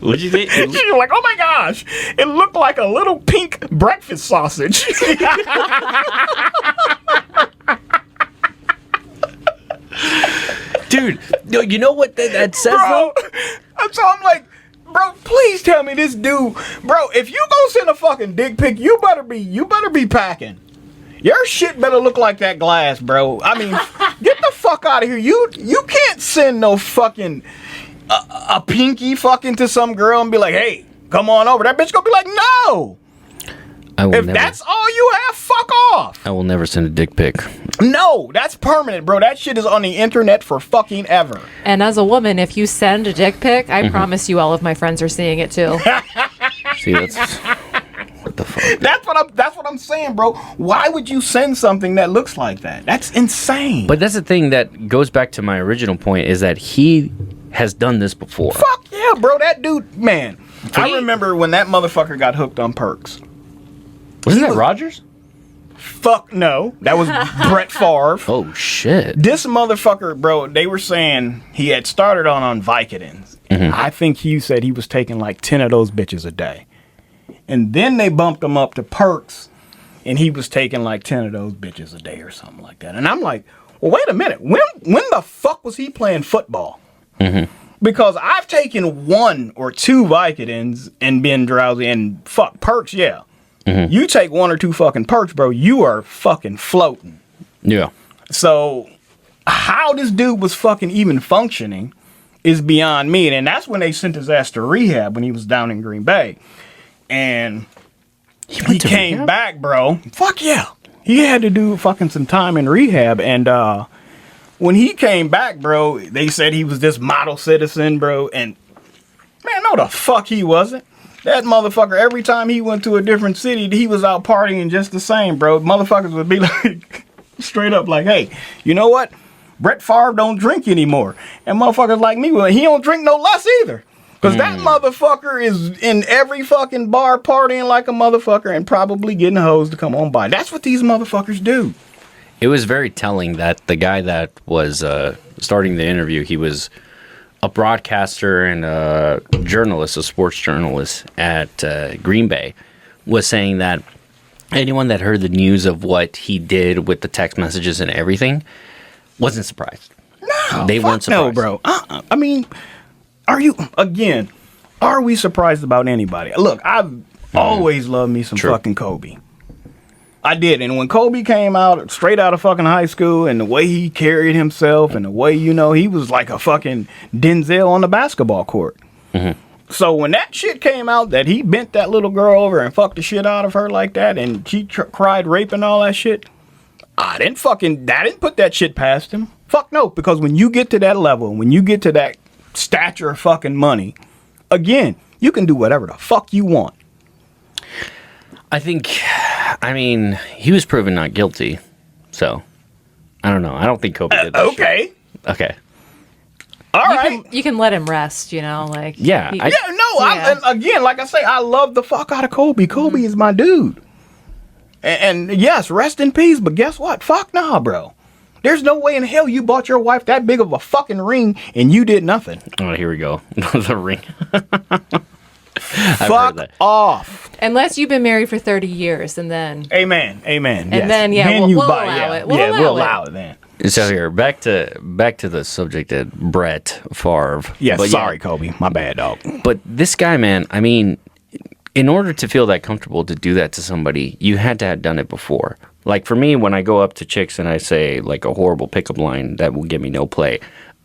What'd you think? She was like, "Oh my gosh, it looked like a little pink breakfast sausage." Dude, you know what that says, bro? So I'm like, bro, please tell me this dude, bro. If you gonna send a fucking dick pic, you better be packing. Your shit better look like that glass, bro. I mean, get the fuck out of here. You can't send no fucking a pinky fucking to some girl and be like, "Hey, come on over." That bitch gonna be like, "No." If that's all you have, fuck off. I will never send a dick pic. No, that's permanent, bro. That shit is on the internet for fucking ever. And as a woman, if you send a dick pic, I promise you all of my friends are seeing it too. See, that's what the fuck. That's what I'm saying, bro. Why would you send something that looks like that? That's insane. But that's the thing that goes back to my original point, is that he has done this before. Fuck yeah, bro. That dude, man. I remember when that motherfucker got hooked on perks. Wasn't that Rogers? Fuck no. That was Brett Favre. Oh, shit. This motherfucker, bro, they were saying he had started on Vicodins. I think he said he was taking like 10 of those bitches a day. And then they bumped him up to perks, and he was taking like 10 of those bitches a day or something like that. And I'm like, well, wait a minute. When the fuck was he playing football? Because I've taken 1 or 2 Vicodins and been drowsy, and fuck, perks, yeah. You take 1 or 2 fucking perks, bro, you are fucking floating. Yeah. So how this dude was fucking even functioning is beyond me. And that's when they sent his ass to rehab when he was down in Green Bay. And he came back, bro. Fuck yeah. He had to do fucking some time in rehab. And when he came back, bro, they said he was this model citizen, bro. And man, no the fuck he wasn't. That motherfucker, every time he went to a different city, he was out partying just the same, bro. Motherfuckers would be like, straight up like, "Hey, you know what? Brett Favre don't drink anymore." And motherfuckers like me, well, he don't drink no less either. Because that motherfucker is in every fucking bar partying like a motherfucker and probably getting hoes to come on by. That's what these motherfuckers do. It was very telling that the guy that was starting the interview, he was a broadcaster and a journalist, a sports journalist at Green Bay, was saying that anyone that heard the news of what he did with the text messages and everything wasn't surprised. No, they weren't surprised. No, bro. I mean, are we surprised about anybody? Look, I've always loved me some fucking Kobe. I did. And when Kobe came out, straight out of fucking high school, and the way he carried himself and the way, he was like a fucking Denzel on the basketball court. So when that shit came out that he bent that little girl over and fucked the shit out of her like that, and she cried rape and all that shit, I didn't put that shit past him. Fuck no. Because when you get to that level, when you get to that stature of fucking money, again, you can do whatever the fuck you want. I mean, he was proven not guilty, so I don't know. I don't think Kobe did that. Okay. Okay. All right. You can let him rest, like. Yeah. And again, like I say, I love the fuck out of Kobe. Kobe is my dude. And yes, rest in peace, but guess what? Fuck nah, bro. There's no way in hell you bought your wife that big of a fucking ring and you did nothing. Oh, here we go. The ring. Fuck off. Unless you've been married for 30 years, and then... Amen. And then, we'll allow it. We'll allow it then. So here, back to the subject at Brett Favre. Yes, but sorry, Kobe. My bad, dog. But this guy, man, I mean, in order to feel that comfortable to do that to somebody, you had to have done it before. Like for me, when I go up to chicks and I say like a horrible pickup line that will get me no play,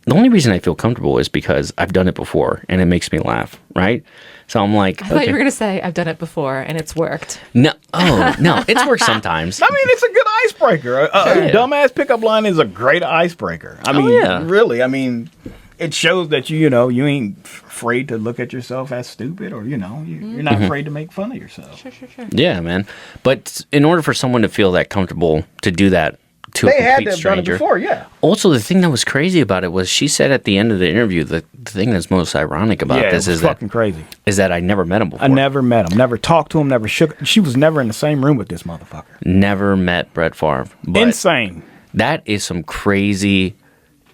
the only reason I feel comfortable is because I've done it before and it makes me laugh, right? So I'm like, I thought you were going to say, I've done it before and it's worked. No, it's worked sometimes. I mean, it's a good icebreaker. A dumbass pickup line is a great icebreaker. I mean, really, I mean, it shows that you ain't afraid to look at yourself as stupid, or you're not afraid to make fun of yourself. Sure. Yeah, man. But in order for someone to feel that comfortable to do that to a complete had to have stranger, done it before, yeah. Also, the thing that was crazy about it was she said at the end of the interview, the thing that's most ironic about this is fucking crazy. Is that I never met him before. I never met him, never talked to him, never shook. She was never in the same room with this motherfucker. Never met Brett Favre. But insane. That is some crazy,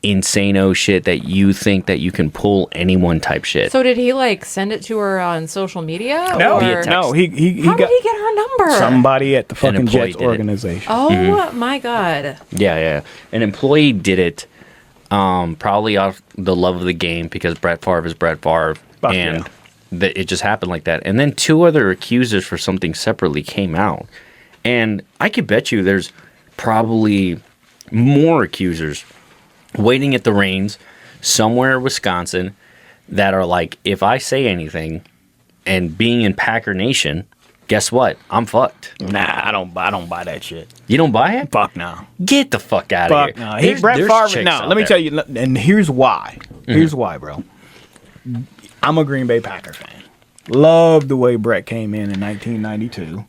insano shit that you think that you can pull anyone type shit. So did he send it to her on social media? No, or? he How did he get her number? Somebody at the fucking Jets organization. Oh my god. Yeah. An employee did it, probably off the love of the game because Brett Favre is Brett Favre, and it just happened like that. And then 2 other accusers for something separately came out, and I could bet you there's probably more accusers waiting at the reins somewhere in Wisconsin that are like, if I say anything, and being in Packer Nation, guess what? I'm fucked. Nah, I don't buy that shit. You don't buy it? Fuck no. Get the fuck out of here. Fuck no. Brett Favre. No, let me tell you, and here's why. Here's why, bro. I'm a Green Bay Packer fan. Love the way Brett came in 1992,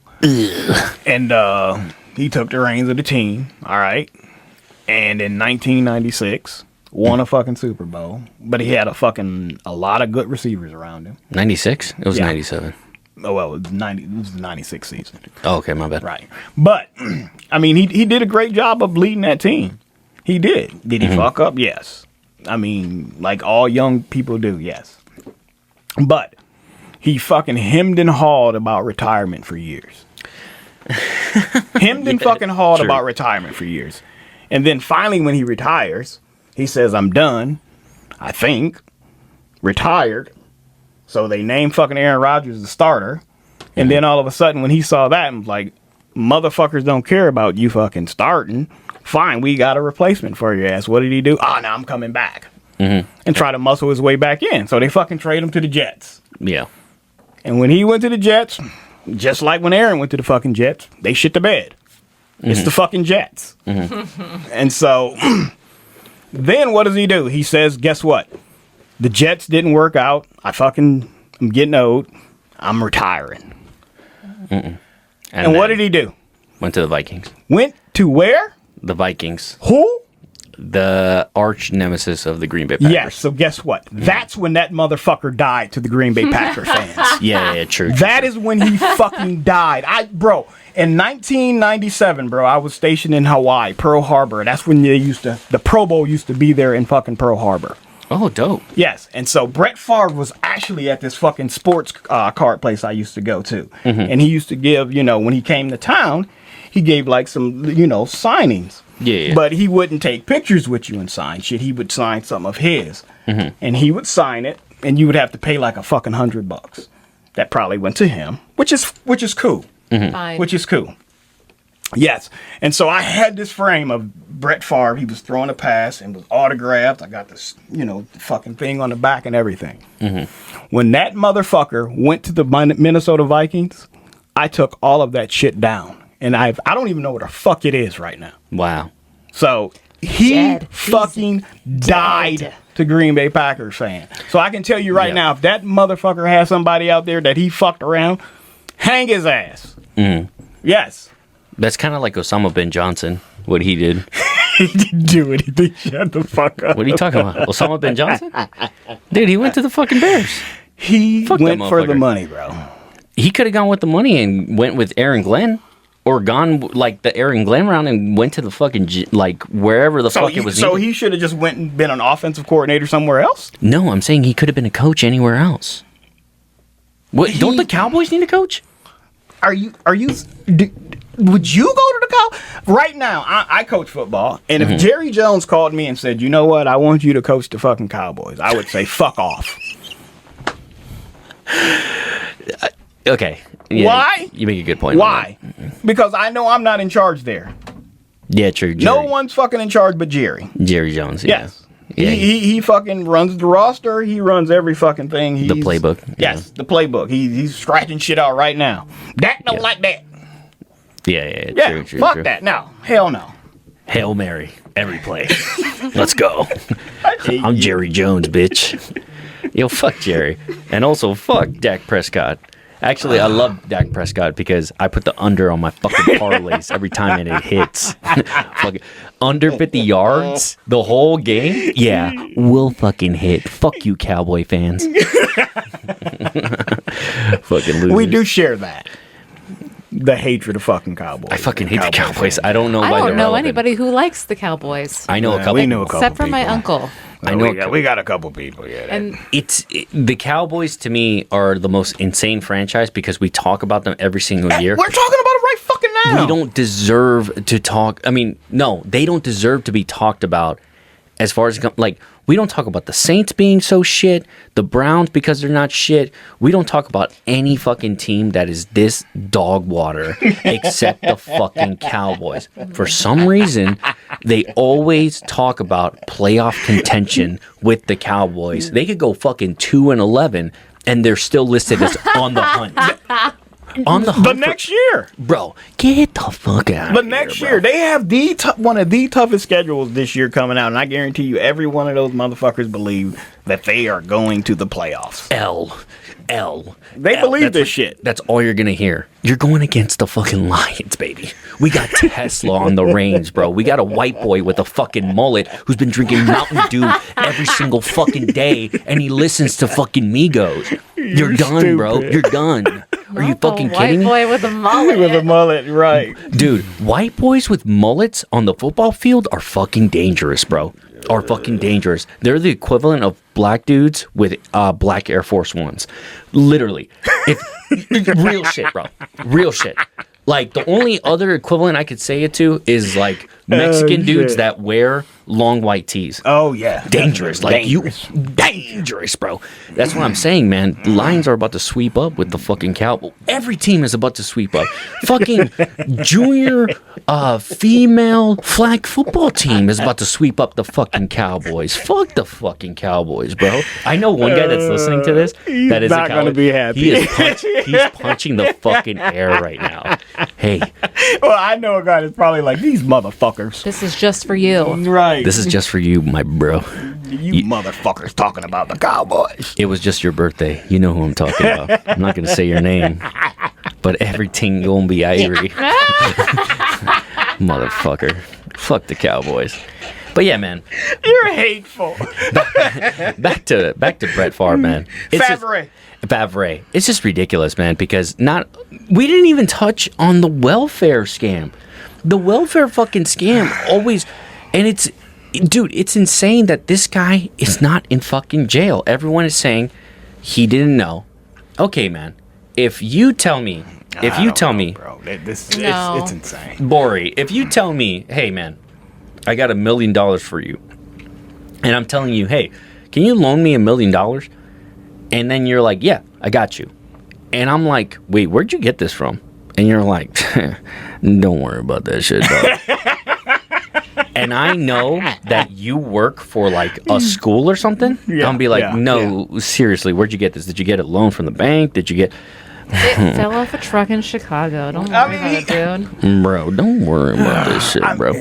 and he took the reins of the team. All right. And in 1996, won a fucking Super Bowl. But he had a lot of good receivers around him. 96? It was 97. Oh, well, it was the 96 season. Oh, okay, my bad. Right. But, I mean, he did a great job of leading that team. He did. Did he fuck up? Yes. I mean, like all young people do, yes. But he fucking hemmed and hawed about retirement for years. Hemmed and fucking hawed about retirement for years. And then finally, when he retires, he says, I'm done. I think. Retired. So they named fucking Aaron Rodgers the starter. And then all of a sudden, when he saw that, and was like, motherfuckers don't care about you fucking starting. Fine, we got a replacement for your ass. What did he do? Now I'm coming back. And try to muscle his way back in. So they fucking trade him to the Jets. Yeah. And when he went to the Jets, just like when Aaron went to the fucking Jets, they shit the bed. It's the fucking Jets. And so then what does he do? He says, guess what? The Jets didn't work out. I'm getting old. I'm retiring. And what did he do? Went to the Vikings. Went to where? The Vikings. Who? The arch nemesis of the Green Bay Packers. Yes, so guess what? That's when that motherfucker died to the Green Bay Packer fans. Yeah, true. That is when he fucking died. In 1997, bro, I was stationed in Hawaii, Pearl Harbor. That's when the Pro Bowl used to be there in fucking Pearl Harbor. Oh, dope. Yes, and so Brett Favre was actually at this fucking sports card place I used to go to. And he used to give, when he came to town, he gave like some, signings. Yeah. But he wouldn't take pictures with you and sign shit. He would sign some of his. And he would sign it, and you would have to pay like a fucking $100. That probably went to him, which is cool. Fine. Which is cool. Yes. And so I had this frame of Brett Favre. He was throwing a pass and was autographed. I got this, fucking thing on the back and everything. When that motherfucker went to the Minnesota Vikings, I took all of that shit down. And I don't even know what the fuck it is right now. Wow. So he fucking died to Green Bay Packers fan. So I can tell you right now, if that motherfucker has somebody out there that he fucked around, hang his ass. Yes. That's kind of like Osama bin Johnson, what he did. He didn't do anything. Shut the fuck up. What are you talking about? Osama bin Johnson? Dude, he went to the fucking Bears. He went for the money, bro. He could have gone with the money and went with Aaron Glenn. Or gone like the Aaron Glenn round and went to the fucking wherever the fuck it was. So he should have just went and been an offensive coordinator somewhere else. No, I'm saying he could have been a coach anywhere else. What? Don't the Cowboys need a coach? Would you go to the Cowboys right now? I coach football, and if Jerry Jones called me and said, "You know what? I want you to coach the fucking Cowboys," I would say, "Fuck off." Okay. Yeah, why? You make a good point. Why? Because I know I'm not in charge there. Yeah, true. Jerry. No one's fucking in charge but Jerry. Jerry Jones. Yeah. Yes. Yeah. He fucking runs the roster. He runs every fucking thing. The playbook. Yes, the playbook. He's scratching shit out right now. Dak don't like that. Yeah. True. Fuck that. No. Hell no. Hail Mary every play. Let's go. I'm Jerry Jones, bitch. Yo, fuck Jerry. And also, fuck Dak Prescott. Actually, I love Dak Prescott because I put the under on my fucking parlays every time and it hits. Fucking under 50 yards the whole game? Yeah, we'll fucking hit. Fuck you, Cowboy fans. Fucking losers. We do share that. The hatred of fucking Cowboys. I fucking hate the Cowboys. I don't know why I they're don't know relevant. anybody who likes the Cowboys. I know a couple. We know a couple Except for my people. uncle. I know we got a couple people. Yeah, And the Cowboys to me are the most insane franchise because we talk about them every single year. we're talking about it right fucking now. We don't deserve to talk. I mean, no, they don't deserve to be talked about as far as like we don't talk about the Saints being so shit, the Browns because they're not shit. We don't talk about any fucking team that is this dog water except the fucking Cowboys. For some reason, they always talk about playoff contention with the Cowboys. They could go fucking 2-11 and they're still listed as on the hunt. On the hunt next year, bro, get the fuck out. The next year, they have one of the toughest schedules this year coming out, and I guarantee you, every one of those motherfuckers believe that they are going to the playoffs. They believe this shit. That's all you're gonna hear. You're going against the fucking Lions, baby. We got Tesla on the range, bro. We got a white boy with a fucking mullet who's been drinking Mountain Dew every single fucking day, and he listens to fucking Migos. You're done, stupid. Bro. You're done. Are you fucking kidding me? White boy with a mullet. With a mullet, right? Dude, white boys with mullets on the football field are fucking dangerous, bro. Are fucking dangerous. They're the equivalent of black dudes with black Air Force Ones. Literally. Real shit, bro. Real shit. Like, the only other equivalent I could say it to is, like, Mexican dudes that wear long white tees. Oh, yeah. Dangerous. Like, dangerous, bro. That's what I'm saying, man. The Lions are about to sweep up with the fucking Cowboys. Every team is about to sweep up. Fucking junior female flag football team is about to sweep up the fucking Cowboys. Fuck the fucking Cowboys, bro. I know one guy that's listening to this that is not going to be happy. He's punching the fucking air right now. Hey. Well, I know a guy that's probably like, these motherfuckers. This is just for you. Right. This is just for you, my bro. You motherfuckers talking about the Cowboys. It was just your birthday. You know who I'm talking about. I'm not going to say your name. But everything gonna be Irie. Motherfucker. Fuck the Cowboys. But yeah, man. You're hateful. Back to Brett Favre, man. Favre. It's just ridiculous, man, because we didn't even touch on the welfare scam. The welfare fucking scam always, and it's insane that this guy is not in fucking jail. Everyone is saying he didn't know. Okay, man. If you tell me, bro, it's insane. Bory, if you tell me, hey, man, I got $1 million for you, and I'm telling you, hey, can you loan me $1 million? And then you're like, yeah, I got you. And I'm like, wait, where'd you get this from? And you're like, don't worry about that shit, dog. And I know that you work for like a school or something. Yeah, I'll be like, seriously, where'd you get this? Did you get a loan from the bank? Did you get... It fell off a truck in Chicago. Don't worry about it, dude. Bro, don't worry about this shit, bro.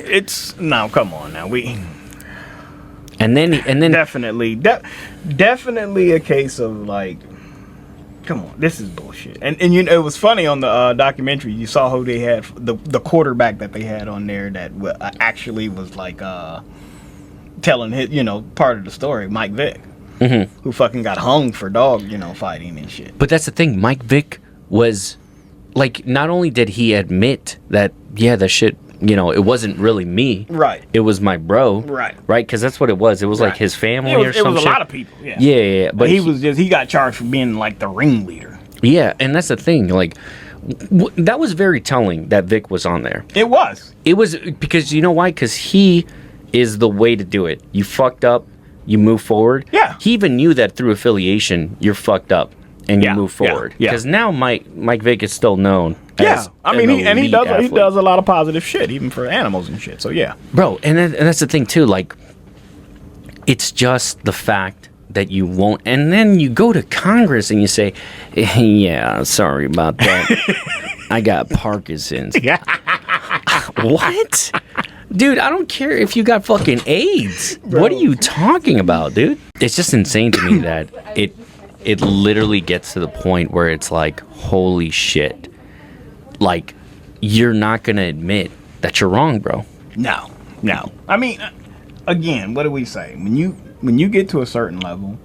Come on now. And then definitely a case of like, come on, this is bullshit. And you know, it was funny on the documentary. You saw who they had, the quarterback that they had on there that actually was like telling his, part of the story, Mike Vick, who fucking got hung for dog, fighting and shit. But that's the thing, Mike Vick was like, not only did he admit that, yeah, that shit, it wasn't really me. Right. It was my bro. Right. Right? Because that's what it was. It was like his family or something. It was a lot of people. Yeah. Yeah. But he got charged for being like the ringleader. Yeah, and that's the thing. Like, that was very telling that Vic was on there. It was. It was because you know why? Because he is the way to do it. You fucked up, you move forward. Yeah. He even knew that through affiliation, you're fucked up and you move forward. Yeah. Because now Mike Vick is still known. Yeah, I mean, he does athlete. he does a lot of positive shit, even for animals and shit. So yeah, bro, and that's the thing too. Like, it's just the fact that you won't, and then you go to Congress and you say, "Yeah, sorry about that. I got Parkinson's." Yeah. What? Dude, I don't care if you got fucking AIDS. Bro. What are you talking about, dude? It's just insane to me that it literally gets to the point where it's like, holy shit. Like, you're not going to admit that you're wrong, bro. No. I mean, again, what do we say? When you get to a certain level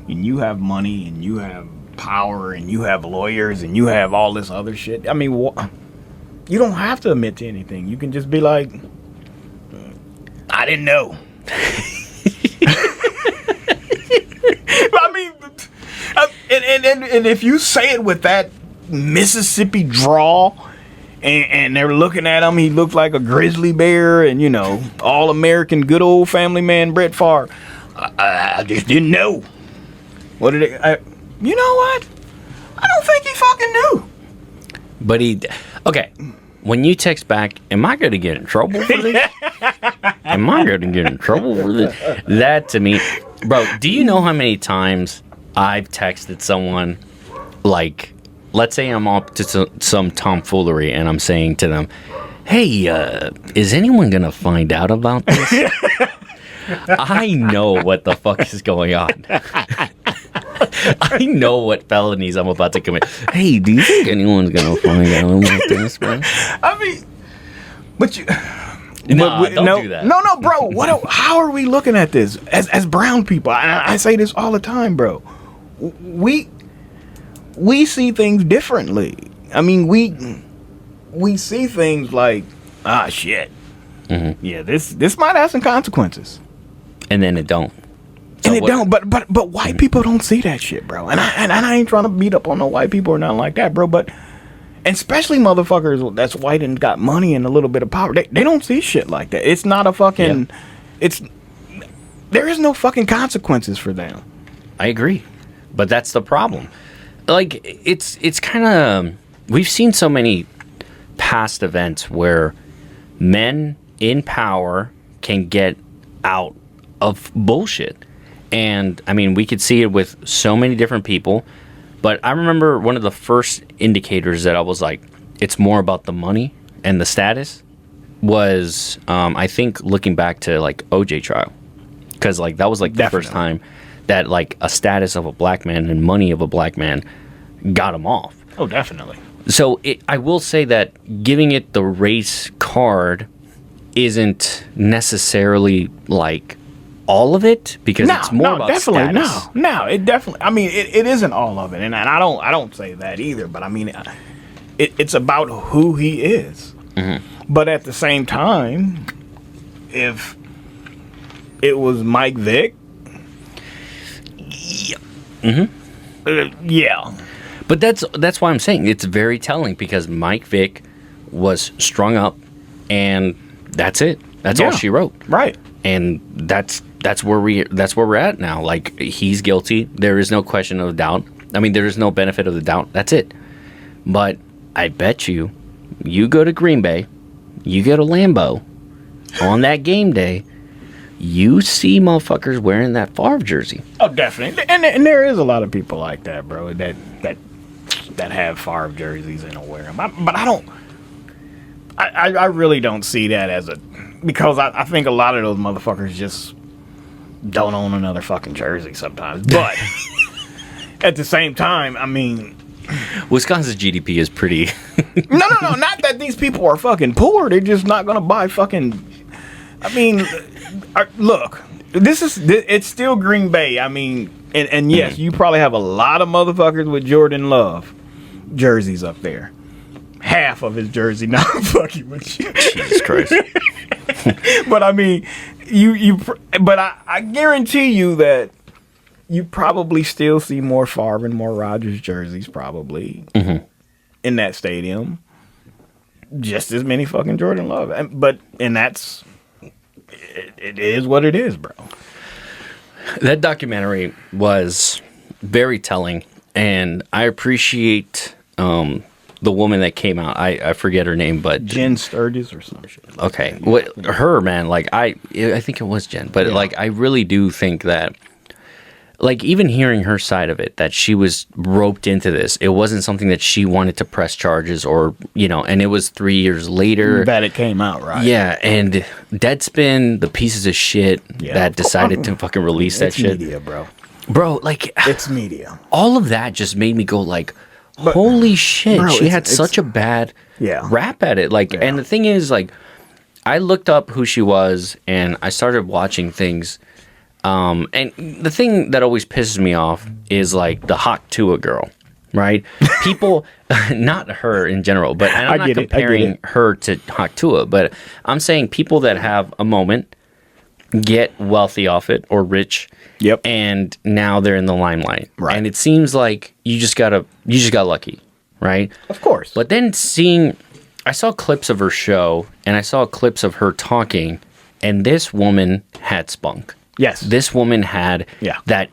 and you have money and you have power and you have lawyers and you have all this other shit, I mean, you don't have to admit to anything. You can just be like, I didn't know. I mean, and if you say it with that Mississippi drawl, and they're looking at him, he looked like a grizzly bear, and all American, good old family man Brett Favre. I just didn't know. What did it? You know what? I don't think he fucking knew. But okay. When you text back, am I going to get in trouble for this? Am I going to get in trouble for this? That to me, bro, do you know how many times I've texted someone, like, let's say I'm up to some tomfoolery and I'm saying to them, hey, is anyone going to find out about this? I know what the fuck is going on. I know what felonies I'm about to commit. Hey, do you think anyone's gonna find out about this, man? I mean, but you... don't do that. No, bro. How are we looking at this as brown people? I say this all the time, bro. We see things differently. I mean, we see things like, shit. Mm-hmm. Yeah, this might have some consequences, and then it don't. And it don't, but white people don't see that shit, bro. And I ain't trying to beat up on no white people or nothing like that, bro. But especially motherfuckers that's white and got money and a little bit of power, they don't see shit like that. It's not a fucking. Yeah. There is no fucking consequences for them. I agree, but that's the problem. Like it's kind of, we've seen so many past events where men in power can get out of bullshit. And, I mean, we could see it with so many different people. But I remember one of the first indicators that I was like, it's more about the money and the status was, I think, looking back to, like, OJ trial. Because, like, that was, like, the first time that, like, a status of a black man and money of a black man got him off. Oh, definitely. So, I will say that giving it the race card isn't necessarily, like, all of it, because it's more about definitely status. No, it definitely. I mean, it isn't all of it, and I don't say that either. But I mean, it's about who he is. Mm-hmm. But at the same time, if it was Mike Vick, yeah, mm-hmm. Yeah. But that's why I'm saying it's very telling, because Mike Vick was strung up, and that's it. That's all she wrote. Right. And that's where we're at now. Like, he's guilty. There is no question of doubt. I mean, there is no benefit of the doubt. That's it. But I bet you go to Green Bay, you go to Lambeau on that game day, you see motherfuckers wearing that Favre jersey. Oh, definitely. And there is a lot of people like that, bro, that have Favre jerseys and will wear them. But I don't. I really don't see that as a, because I think a lot of those motherfuckers just don't own another fucking jersey sometimes. But at the same time, I mean, Wisconsin's GDP is pretty. No, not that these people are fucking poor. They're just not gonna buy fucking. I mean, look, it's still Green Bay. I mean, and yes, you probably have a lot of motherfuckers with Jordan Love jerseys up there. Half of his jersey, not fucking with you. Jesus Christ. But I mean, but I guarantee you that you probably still see more Favre and more Rodgers jerseys probably in that stadium. Just as many fucking Jordan Love. And that's, it is what it is, bro. That documentary was very telling, and I appreciate the woman that came out. I forget her name, but Jen Sturgis or some shit. Okay, her, man, like I think it was Jen, but like I really do think that like even hearing her side of it, that she was roped into this. It wasn't something that she wanted to press charges or, and it was 3 years later that it came out, right? Yeah, and Deadspin, the pieces of shit that decided to fucking release that shit. It's media, bro. Bro, like... It's media. All of that just made me go like, holy shit, bro, she had such a bad rap at it. Like, and the thing is, like, I looked up who she was, and I started watching things. And the thing that always pisses me off is, like, the Hawk Tua girl, right? People, not her in general, but and I'm not comparing her to Hawk Tua, but I'm saying people that have a moment, get wealthy off it or rich, and now they're in the limelight, right? And it seems like you just got lucky, right? Of course. But then I saw clips of her show and I saw clips of her talking, and this woman had spunk. Yes, this woman had that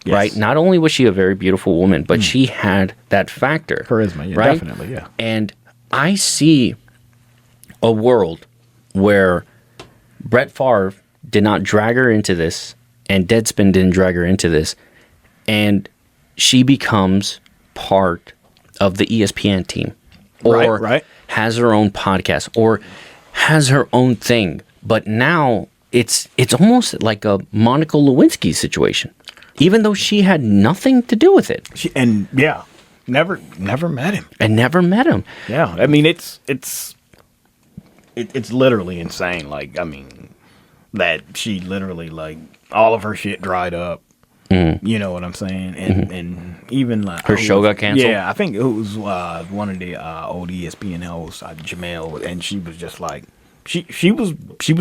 right? Not only was she a very beautiful woman, but she had that factor, charisma, right? Definitely, yeah. And I see a world where Brett Favre did not drag her into this, and Deadspin didn't drag her into this, and she becomes part of the ESPN team, or has her own podcast, or has her own thing. But now it's almost like a Monica Lewinsky situation, even though she had nothing to do with it. Never met him, Yeah, I mean it's literally insane. Like, I mean, that she literally, like, all of her shit dried up. You know what I'm saying? And even like her show got canceled. Yeah, I think it was one of the old ESPN hosts, Jamel, and she was just like she was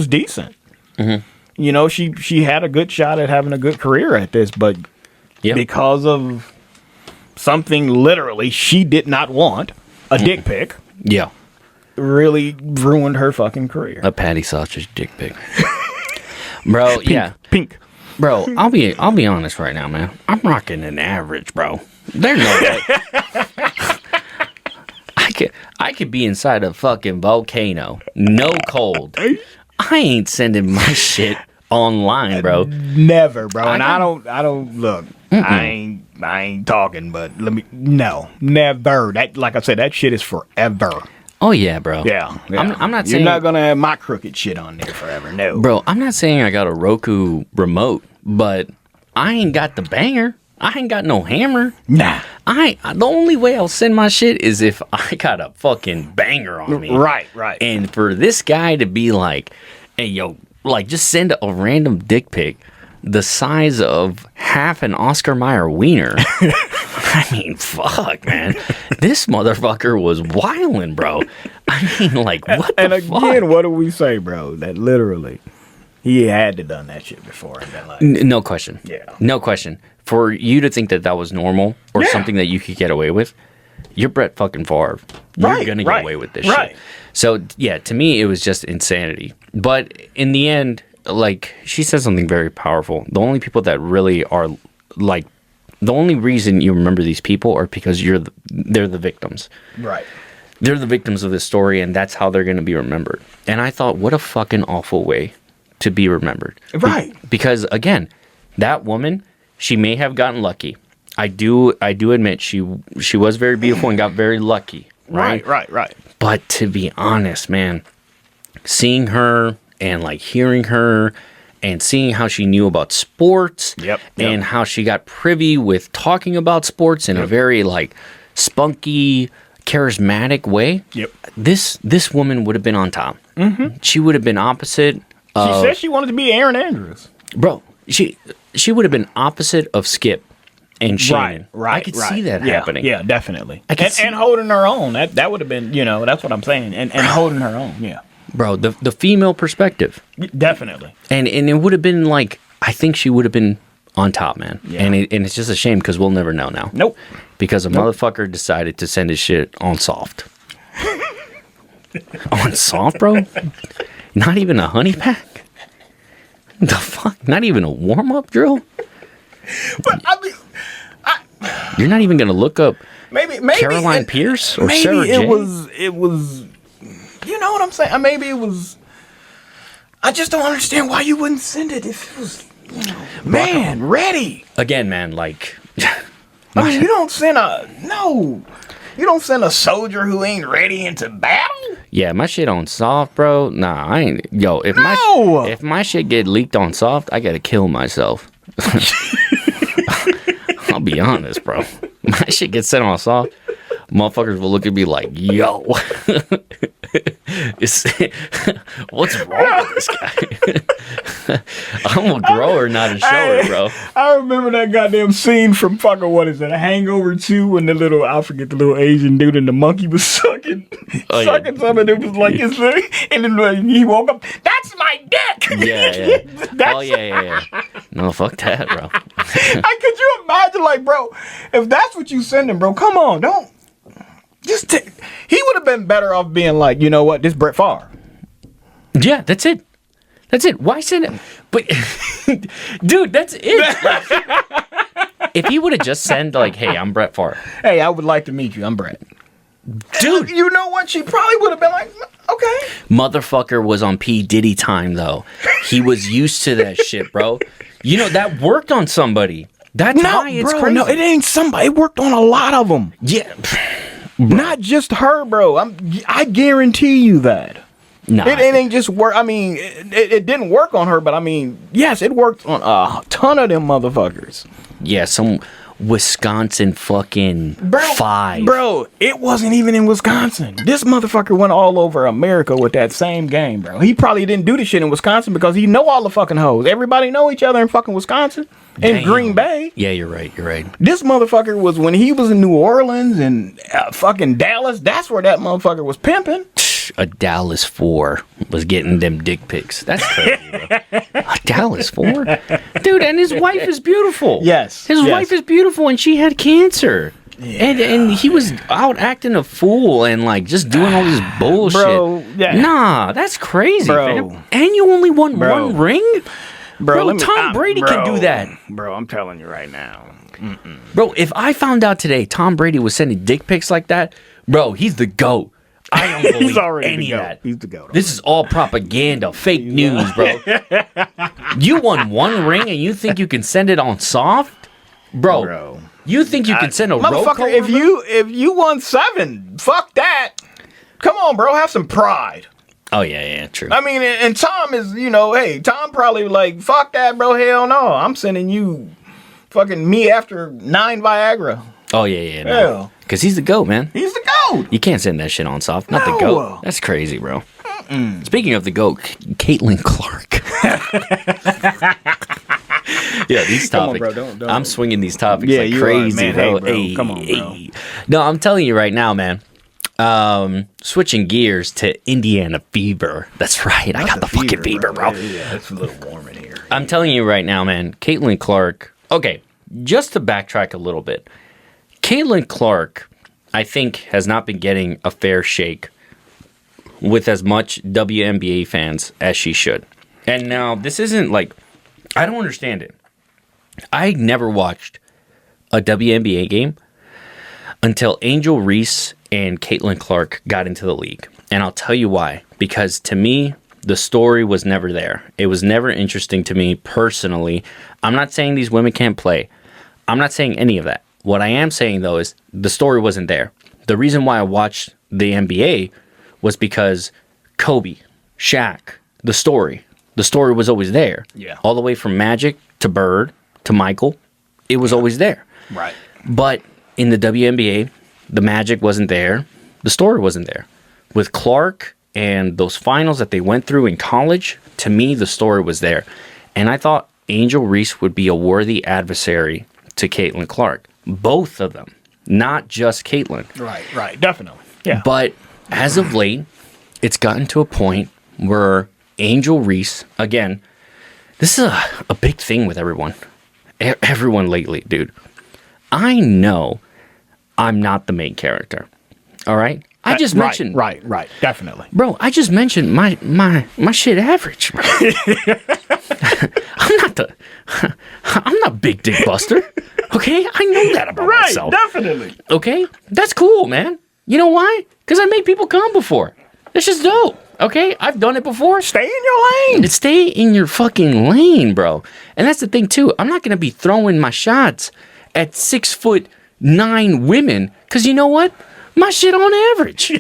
decent. She had a good shot at having a good career at this, but because of something literally she did not want, a dick pic. Yeah. Really ruined her fucking career. A patty sausage dick pic. Bro, Pink. Bro, I'll be honest right now, man. I'm rocking an average, bro. There's no way. I could be inside a fucking volcano, no cold. I ain't sending my shit online, bro. Never, bro. And I don't look. I ain't talking, but never. That, like I said, that shit is forever. Oh yeah, bro. Yeah. I'm not saying you're not gonna have my crooked shit on there forever. No, bro. I'm not saying I got a Roku remote, but I ain't got the banger. I ain't got no hammer. Nah. The only way I'll send my shit is if I got a fucking banger on me. Right. And for this guy to be like, hey, yo, like, just send a random dick pic the size of half an Oscar Mayer wiener. I mean, fuck, man. This motherfucker was wildin', bro. I mean, like, what the fuck? And again, what do we say, bro? That literally, he had to done that shit before. And been like, no question. Yeah. No question. For you to think that was normal or something that you could get away with, you're Brett fucking Favre. You're going to get away with this shit. So, yeah, to me, it was just insanity. But in the end, like, she said something very powerful. The only people that really are, like, the only reason you remember these people are because they're the victims. Right. They're the victims of this story, and that's how they're going to be remembered. And I thought, what a fucking awful way to be remembered. Right. Because, again, that woman, she may have gotten lucky. I do admit she was very beautiful and got very lucky. Right. But to be honest, man, seeing her and, like, hearing her and seeing how she knew about sports and how she got privy with talking about sports in a very, like, spunky, charismatic way. This woman would have been on top. She would have been opposite. She said she wanted to be Aaron Andrews. Bro, she would have been opposite of Skip and Shannon. Right. I could see that happening. Yeah, definitely. And holding her own. That would have been, that's what I'm saying. And holding her own, yeah. Bro, the female perspective. Definitely. And it would have been like, I think she would have been on top, man. Yeah. And it's just a shame because we'll never know now. Nope. Because a motherfucker decided to send his shit on soft. On soft, bro? Not even a honey pack? The fuck? Not even a warm-up drill? But, I mean... You're not even going to look up maybe Caroline Pierce or maybe Sarah J? It was... You know what I'm saying? Maybe it was... I just don't understand why you wouldn't send it if it was Man, ready. Again, man, like... I mean, you don't send a soldier who ain't ready into battle. Yeah, my shit on soft, bro. Nah, I ain't. Yo, if my shit get leaked on soft, I gotta kill myself. I'll be honest, bro. My shit gets sent on soft. Motherfuckers will look at me like, yo, what's wrong with this guy? I'm a grower, not a shower, bro. I remember that goddamn scene from fucking, what is it, A Hangover 2, when I forget the little Asian dude and the monkey was sucking something. It was like his leg, and then he woke up, that's my dick! Yeah. Yeah. No, fuck that, bro. Could you imagine, like, bro, if that's what you sending, bro, come on, don't. He would have been better off being like, you know what, this Brett Favre. Yeah, that's it. Why send it? But, dude, that's it. If he would have just sent, like, hey, I'm Brett Favre. Hey, I would like to meet you. I'm Brett. Dude. You know what? She probably would have been like, okay. Motherfucker was on P. Diddy time, though. He was used to that shit, bro. You know, that worked on somebody. That's why it's crazy. No, it ain't somebody. It worked on a lot of them. Yeah. Bro. Not just her, bro. I guarantee you that. Nah, it ain't just work. I mean, it didn't work on her, but I mean, yes, it worked on a ton of them motherfuckers. Yeah, some Wisconsin fucking 5. Bro, it wasn't even in Wisconsin. This motherfucker went all over America with that same game, bro. He probably didn't do this shit in Wisconsin because he know all the fucking hoes. Everybody know each other in fucking Wisconsin. In Green Bay. Yeah, you're right. This motherfucker was, when he was in New Orleans and fucking Dallas, that's where that motherfucker was pimping. A Dallas 4 was getting them dick pics. That's crazy, bro. A Dallas 4? Dude, and his wife is beautiful. Yes. His wife is beautiful and she had cancer. Yeah. And he was out acting a fool and like just doing all this bullshit. Bro, yeah. Nah, that's crazy, bro. Fam. And you only won one ring? Bro, Tom Brady can do that. Bro, I'm telling you right now. Mm-mm. Bro, if I found out today Tom Brady was sending dick pics like that, bro, he's the GOAT. I don't believe he's already any of that. He's the GOAT. This is all propaganda, fake news, bro. You won one ring and you think you can send it on soft? Bro. You think you can send a motherfucker, if you won 7, fuck that. Come on, bro, have some pride. Oh, yeah, true. I mean, and Tom is, hey, Tom probably like, fuck that, bro, hell no. I'm sending you fucking me after 9 Viagra. Oh, yeah. No. Because he's the GOAT, man. He's the GOAT. You can't send that shit on soft. Not the GOAT. That's crazy, bro. Speaking of the GOAT, Caitlin Clark. Yeah, these topics. Come on, bro, don't. I'm swinging these topics like crazy, bro. Hey, come on, bro. No, I'm telling you right now, man. Switching gears to Indiana fever. That's right. I got the fucking fever, bro. Yeah, it's a little warm in here. I'm telling you right now, man. Caitlin Clark. Okay, just to backtrack a little bit. Caitlin Clark, I think, has not been getting a fair shake with as much WNBA fans as she should. And now, this isn't like... I don't understand it. I never watched a WNBA game until Angel Reese and Caitlin Clark got into the league. And I'll tell you why. Because to me, the story was never there. It was never interesting to me personally. I'm not saying these women can't play. I'm not saying any of that. What I am saying, though, is the story wasn't there. The reason why I watched the NBA was because Kobe, Shaq, the story was always there. Yeah. All the way from Magic to Bird to Michael, it was always there. Right. But in the WNBA, the magic wasn't there. The story wasn't there. With Clark and those finals that they went through in college, to me, the story was there. And I thought Angel Reese would be a worthy adversary to Caitlin Clark. Both of them, not just Caitlin. Right, definitely. Yeah. But as of late, it's gotten to a point where Angel Reese, again, this is a big thing with everyone. Everyone lately, dude. I know I'm not the main character. All right? I just mentioned... Right, definitely. Bro, I just mentioned my shit average. I'm not Big Dick Buster. Okay? I know that about myself. Right, definitely. Okay? That's cool, man. You know why? Because I made people come before. That's just dope. Okay? I've done it before. Stay in your lane. Stay in your fucking lane, bro. And that's the thing, too. I'm not going to be throwing my shots at 6'9" women because you know what? My shit on average.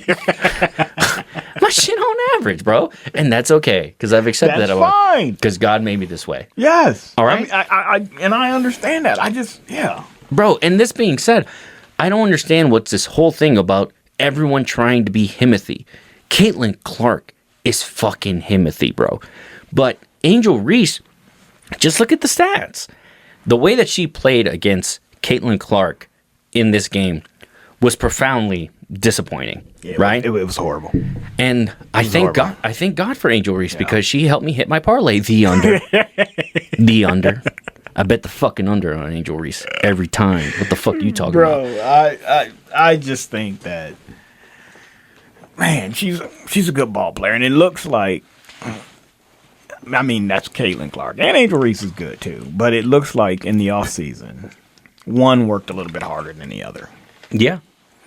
My shit on average, bro. And that's okay because I've accepted that. That's fine. Because God made me this way. Yes. All right? I understand that. Bro, and this being said, I don't understand what's this whole thing about everyone trying to be Himothy. Caitlin Clark is fucking Himothy, bro. But Angel Reese, just look at the stats. The way that she played against Caitlin Clark in this game was profoundly disappointing, right? It was horrible. And I thank God for Angel Reese because she helped me hit my parlay, the under. The under. I bet the fucking under on Angel Reese every time. What the fuck are you talking about? Bro, I just think that, man, she's a good ball player. And it looks like, I mean, that's Caitlin Clark. And Angel Reese is good, too. But it looks like in the offseason, one worked a little bit harder than the other. Yeah.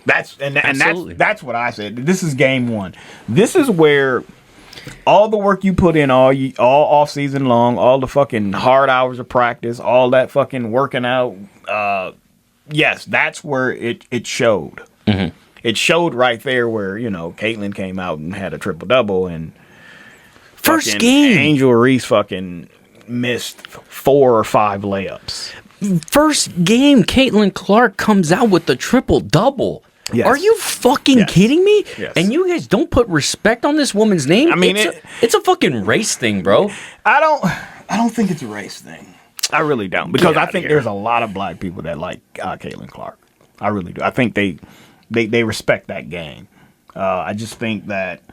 That's what I said. This is game one. This is where all the work you put in all off season long, all the fucking hard hours of practice, all that fucking working out. Yes, that's where it showed. Mm-hmm. It showed right there where, Caitlin came out and had a triple double and first game Angel Reese fucking missed 4 or 5 layups. First game, Caitlin Clark comes out with the triple double. Yes. Are you fucking kidding me? Yes. And you guys don't put respect on this woman's name? I mean, it's a fucking race thing, bro. I don't think it's a race thing. I really don't, because I think there's a lot of black people that like Caitlin Clark. I really do. I think they respect that game. I just think that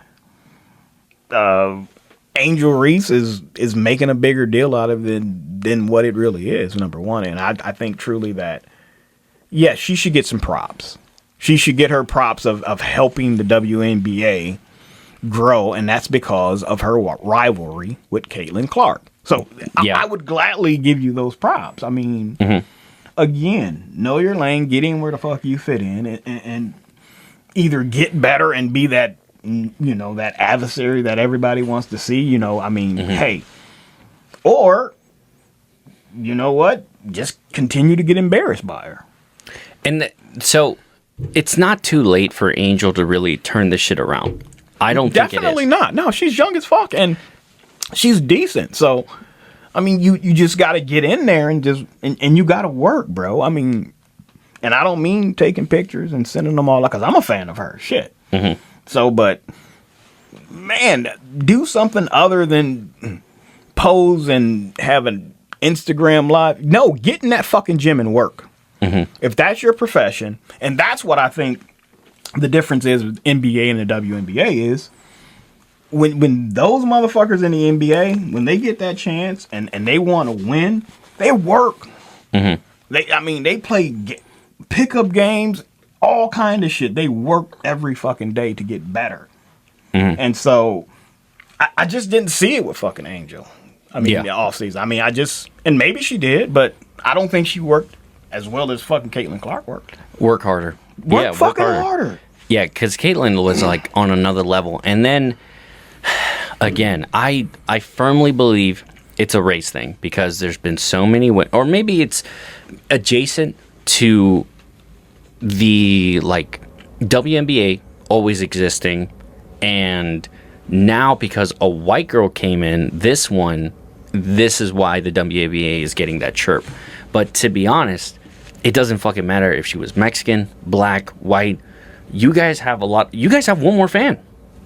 Angel Reese is making a bigger deal out of it than what it really is, number one. And I think truly that, yes, she should get some props. She should get her props of helping the WNBA grow, and that's because of her rivalry with Caitlin Clark. So I would gladly give you those props. I mean, again, know your lane, get in where the fuck you fit in, and either get better and be that, that adversary that everybody wants to see. Hey, or you know what? Just continue to get embarrassed by her. And so it's not too late for Angel to really turn this shit around. I don't think it is. Definitely not. No, she's young as fuck and she's decent. So, I mean, you just got to get in there and you got to work, bro. I mean, and I don't mean taking pictures and sending them all out because I'm a fan of her. Shit. Mm-hmm. So, but man, do something other than pose and have an Instagram live. No, get in that fucking gym and work. Mm-hmm. If that's your profession, and that's what I think the difference is with NBA and the WNBA is when those motherfuckers in the NBA, when they get that chance and they want to win, they work. Mm-hmm. They play pickup games, all kind of shit. They work every fucking day to get better. Mm-hmm. And so I just didn't see it with fucking Angel. The offseason. And maybe she did, but I don't think she worked as well as fucking Caitlin Clark worked. Work harder. Work fucking harder. Yeah, because Caitlin was like on another level. And then, again, I firmly believe it's a race thing because there's been so many, or maybe it's adjacent to the like WNBA always existing. And now because a white girl came in, this is why the WNBA is getting that chirp. But to be honest, it doesn't fucking matter if she was Mexican, black, white. You guys have one more fan.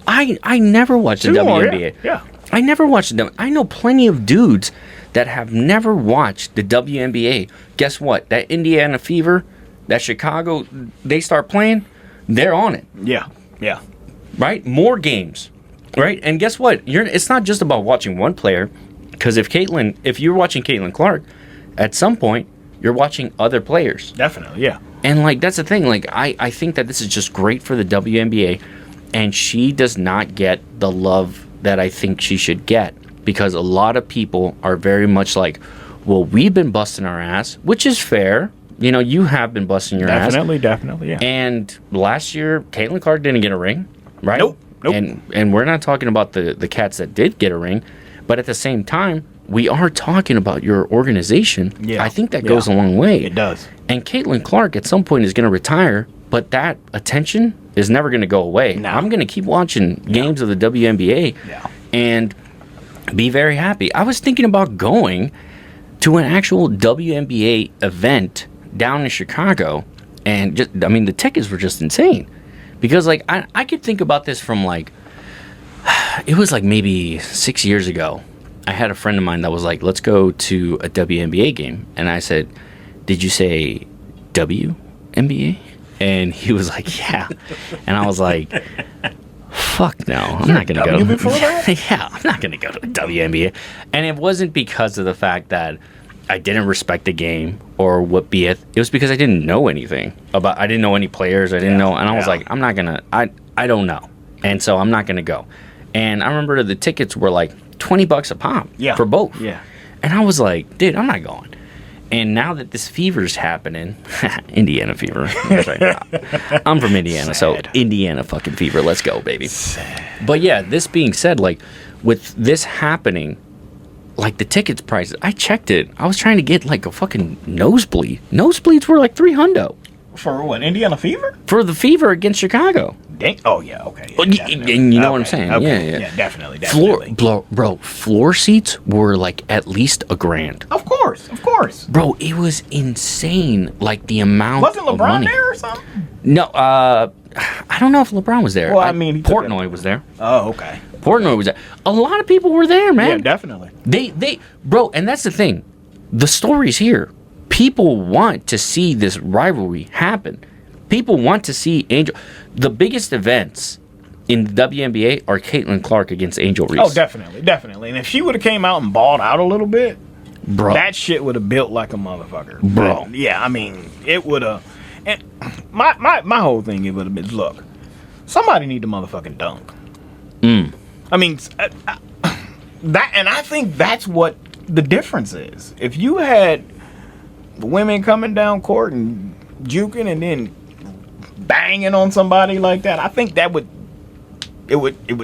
I never watched the WNBA. Yeah. I never watched them. I know plenty of dudes that have never watched the WNBA. Guess what? That Indiana Fever, that Chicago, they start playing, they're on it. Yeah. Yeah. Right? More games. Right? And guess what? It's not just about watching one player. Because if you're watching Caitlin Clark, at some point, you're watching other players. Definitely, yeah. And, like, that's the thing. Like, I think that this is just great for the WNBA. And she does not get the love that I think she should get. Because a lot of people are very much like, well, we've been busting our ass, which is fair. You have been busting your ass. Definitely, yeah. And last year, Caitlin Clark didn't get a ring, right? Nope. And we're not talking about the cats that did get a ring. But at the same time, we are talking about your organization. Yeah. I think that goes a long way. It does. And Caitlin Clark at some point is going to retire, but that attention is never going to go away. No. I'm going to keep watching games of the WNBA and be very happy. I was thinking about going to an actual WNBA event down in Chicago, and the tickets were just insane. Because, like, I could think about this from, like, it was, like, maybe 6 years ago. I had a friend of mine that was like, let's go to a WNBA game. And I said, did you say WNBA? And he was like, yeah. And I was like, fuck no, I'm not going to go. Before that? Yeah, I'm not going to go to the WNBA. And it wasn't because of the fact that I didn't respect the game or what be it. It was because I didn't know anything about. I didn't know any players. I didn't know, and I was like, I'm not gonna. I don't know, and so I'm not gonna go. And I remember the tickets were like $20 a pop for both. Yeah, and I was like, dude, I'm not going. And now that this fever's happening, Indiana fever. That's right. I'm from Indiana, so Indiana fucking fever. Let's go, baby. Sad. But yeah, this being said, like with this happening. Like the tickets prices, I checked it. I was trying to get like a fucking nosebleed. Nosebleeds were like $300 for what? Indiana Fever? For the Fever against Chicago. Oh yeah, okay. Yeah, and you know what I'm saying? Okay. Yeah, definitely. Floor seats were like at least $1,000. Of course. Bro, it was insane. Like the amount. Wasn't LeBron of money. there or something? No, I don't know if LeBron was there. Well, I mean, Portnoy was there. Oh, okay. Portnoy was there. A lot of people were there, man. Yeah, definitely. Bro, and that's the thing. The story's here. People want to see this rivalry happen. People want to see Angel. The biggest events in the WNBA are Caitlin Clark against Angel Reese. Oh, definitely. And if she would have came out and balled out a little bit, bro, that shit would have built like a motherfucker. Bro. But, yeah, I mean, it would have. And my whole thing, it would have been, look, somebody need to motherfucking dunk. I mean, that, and I think that's what the difference is. If you had women coming down court and juking and then banging on somebody like that, I think that would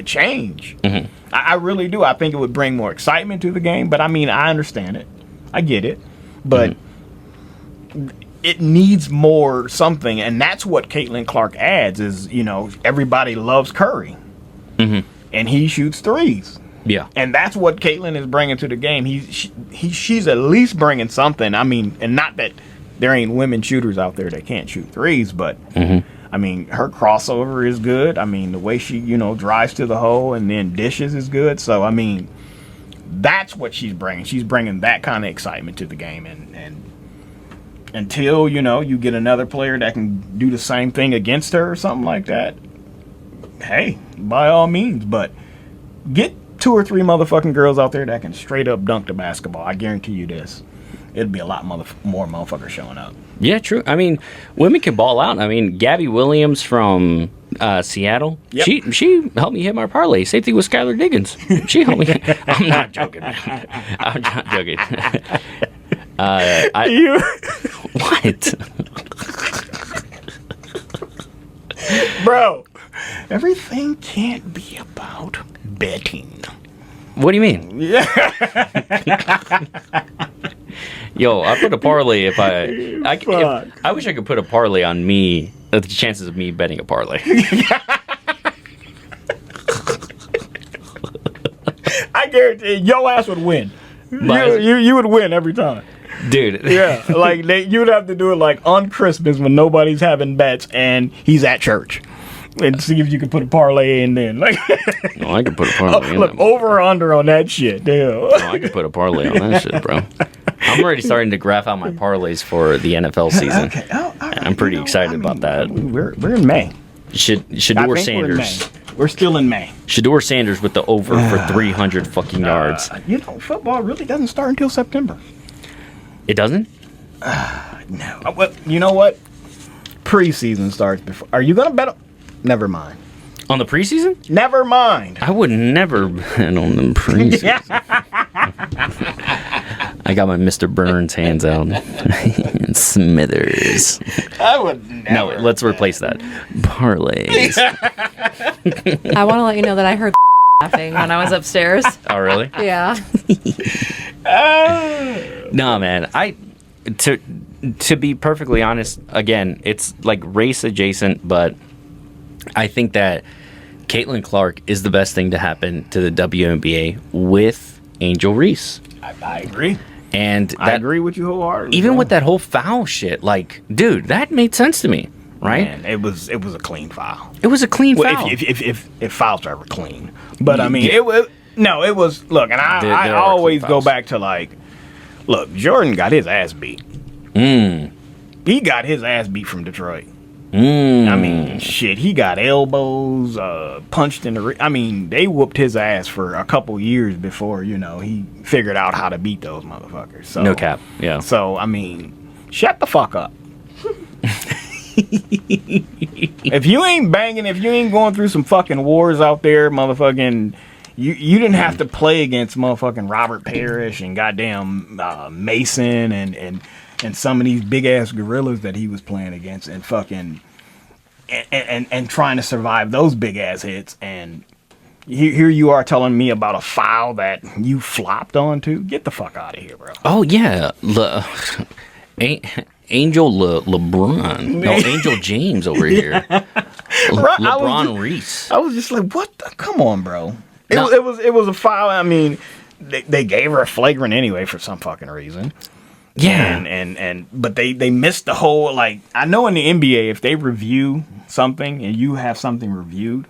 change. Mm-hmm. I really do. I think it would bring more excitement to the game. But I mean, I understand it. I get it. But it needs more something, and that's what Caitlin Clark adds. Is everybody loves Curry. Mm-hmm. And he shoots threes. Yeah. And that's what Caitlin is bringing to the game. She's at least bringing something. I mean, and not that there ain't women shooters out there that can't shoot threes, but, I mean, her crossover is good. I mean, the way she, drives to the hole and then dishes is good. So, I mean, that's what she's bringing. She's bringing that kind of excitement to the game. And until, you get another player that can do the same thing against her or something like that, hey, by all means, but get 2 or 3 motherfucking girls out there that can straight up dunk the basketball. I guarantee you this. It'd be a lot more motherfuckers showing up. Yeah, true. I mean, women can ball out. I mean, Gabby Williams from Seattle, she helped me hit my parlay. Same thing with Skylar Diggins. She helped me. I'm not joking. I'm not joking. What? Bro, everything can't be about betting. What do you mean? Yeah. Yo, I put a parlay if I wish I could put a parlay on me, the chances of me betting a parlay. I guarantee your ass would win. You would win every time. Dude. Yeah, like you would have to do it like on Christmas when nobody's having bets and he's at church. And see if you can put a parlay in then. Like, no, I can put a parlay in. Look, over or under on that shit. Damn. No, I can put a parlay on that shit, bro. I'm already starting to graph out my parlays for the NFL season. Okay. I'm pretty excited about that. We're in May. Shador Sanders. We're still in May. Shador Sanders with the over for 300 fucking yards. Football really doesn't start until September. It doesn't? No. Well, you know what? Preseason starts before. Are you going to bet? Never mind. On the preseason? Never mind. I would never bet on the preseason. I got my Mr. Burns hands out. Smithers. I would never. No, let's replace that. Parlays. I want to let you know that I heard laughing when I was upstairs. Oh, really? Yeah. No, man. To be perfectly honest, again, it's like race adjacent, but I think that Caitlin Clark is the best thing to happen to the WNBA with Angel Reese. I agree. And I agree with you wholeheartedly. Even with that whole foul shit, like, dude, that made sense to me, right? Man, it was a clean foul. It was a clean foul. If fouls are ever clean. But I mean, it was look, and I always go back to like, look, Jordan got his ass beat. He got his ass beat from Detroit. I mean, shit, he got elbows, punched in the... I mean, they whooped his ass for a couple years before, he figured out how to beat those motherfuckers. So, no cap, yeah. So, I mean, shut the fuck up. If you ain't banging, if you ain't going through some fucking wars out there, motherfucking... You didn't have to play against motherfucking Robert Parrish and goddamn Mason and some of these big ass gorillas that he was playing against and fucking and trying to survive those big ass hits, and here you are telling me about a foul that you flopped onto. Get the fuck out of here, bro. Oh yeah, Angel LeBron, no Angel James over here. LeBron Reese. I was just like, what? Come on, bro. It was a foul. I mean, they gave her a flagrant anyway for some fucking reason. Yeah, but they missed the whole, like, I know in the NBA, if they review something and you have something reviewed,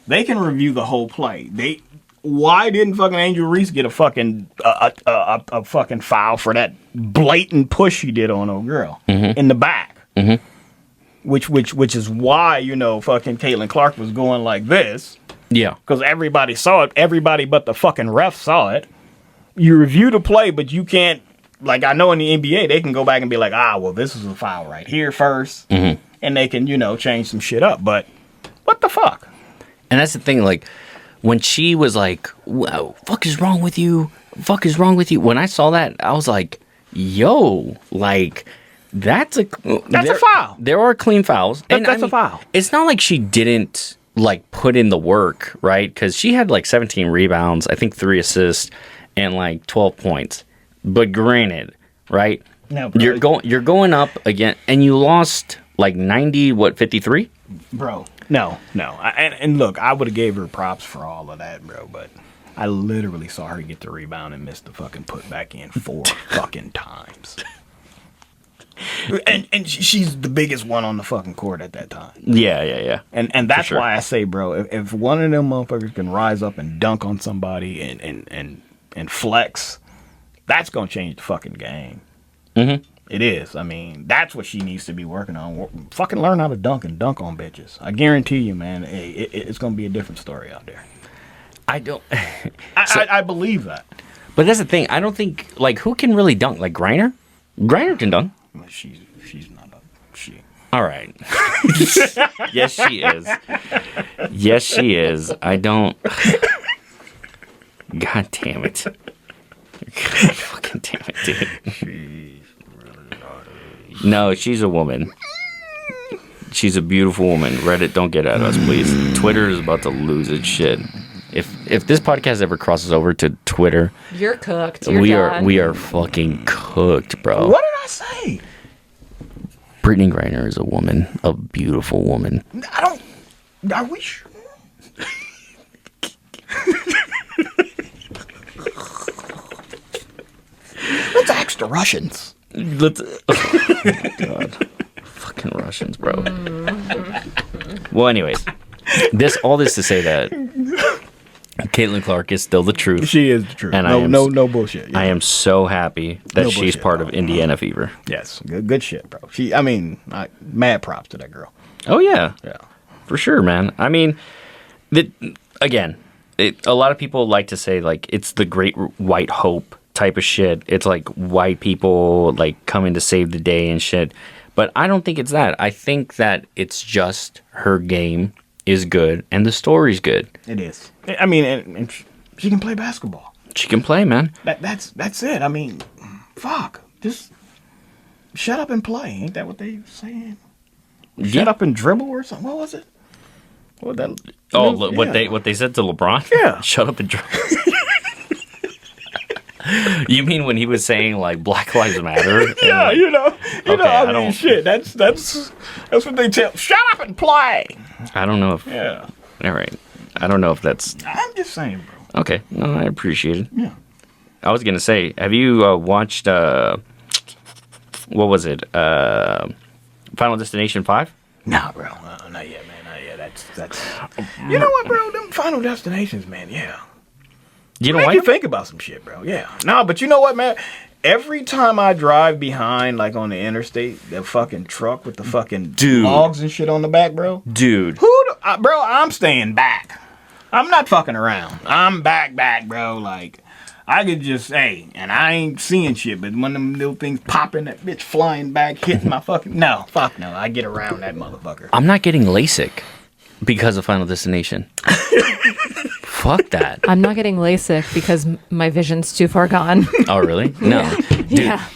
they can review the whole play. Why didn't fucking Angel Reese get a fucking a fucking foul for that blatant push he did on old girl in the back? Which is why fucking Caitlin Clark was going like this. Yeah, because everybody saw it. Everybody but the fucking ref saw it. You review the play, but you can't. Like, I know in the NBA, they can go back and be like, well, this is a foul right here first. And they can, change some shit up. But what the fuck? And that's the thing, like, when she was like, wow, fuck is wrong with you? Fuck is wrong with you? When I saw that, I was like, yo, like, that's a foul. There are clean fouls. That's a foul. It's not like she didn't, like, put in the work, right? Because she had, like, 17 rebounds, I think 3 assists, and, like, 12 points. But granted, right? No, you're going up again, and you lost like 53? Bro, no. And look, I would have gave her props for all of that, bro. But I literally saw her get the rebound and miss the fucking put back in 4 fucking times. And she's the biggest one on the fucking court at that time. Yeah. And that's why I say, bro, if one of them motherfuckers can rise up and dunk on somebody and flex. That's going to change the fucking game. It is. I mean, that's what she needs to be working on. Fucking learn how to dunk and dunk on bitches. I guarantee you, man, it's going to be a different story out there. I don't... I believe that. But that's the thing. I don't think... Like, who can really dunk? Like, Griner? Griner can dunk. She's not a... She... All right. Yes, she is. Yes, she is. I don't... God damn it. God fucking damn it, dude. No, she's a woman. She's a beautiful woman. Reddit, don't get at us, please. Twitter is about to lose its shit. If this podcast ever crosses over to Twitter, you're cooked. We are fucking cooked, bro. What did I say? Brittany Griner is a woman, a beautiful woman. Are we sure? Let's ask the Russians. Oh my God. Fucking Russians, bro. Well, anyways, all this to say that Caitlin Clark is still the truth. She is the truth. And no bullshit. Yeah. I am so happy that she's part of Indiana Fever. Yes, good shit, bro. Mad props to that girl. Oh yeah, yeah, for sure, man. I mean, a lot of people like to say like it's the great white hope type of shit. It's like white people like coming to save the day and shit. But I don't think it's that. I think that it's just her game is good and the story's good. It is. I mean, and she can play basketball. She can play, man. That's it. I mean, fuck. Just shut up and play. Ain't that what they saying? Shut up and dribble or something. What was it? What that? Oh, what they said to LeBron? Yeah. Shut up and dribble. You mean when he was saying like Black Lives Matter? Yeah, like, you know, I mean, don't. shit. That's what they tell. Shut up and play. I don't know if. Yeah. All right. I don't know if that's. I'm just saying, bro. Okay. No, I appreciate it. Yeah. I was gonna say, have you watched? What was it? Final Destination 5? Nah, bro. Not yet, man. Not yet. That's. You know what, bro? Them Final Destinations, man. Yeah. You don't Make like you them? think about some shit, bro. Yeah. No, but you know what, man? Every time I drive behind, like on the interstate, that fucking truck with the fucking logs and shit on the back, bro. Dude. Bro, I'm staying back. I'm not fucking around. I'm back, bro. Like, I could just, and I ain't seeing shit, but when them little things popping, that bitch flying back, hitting my fucking, no, fuck no. I get around that motherfucker. I'm not getting LASIK because of Final Destination. Fuck that. I'm not getting LASIK because my vision's too far gone. Oh, really? No. Dude, Yeah.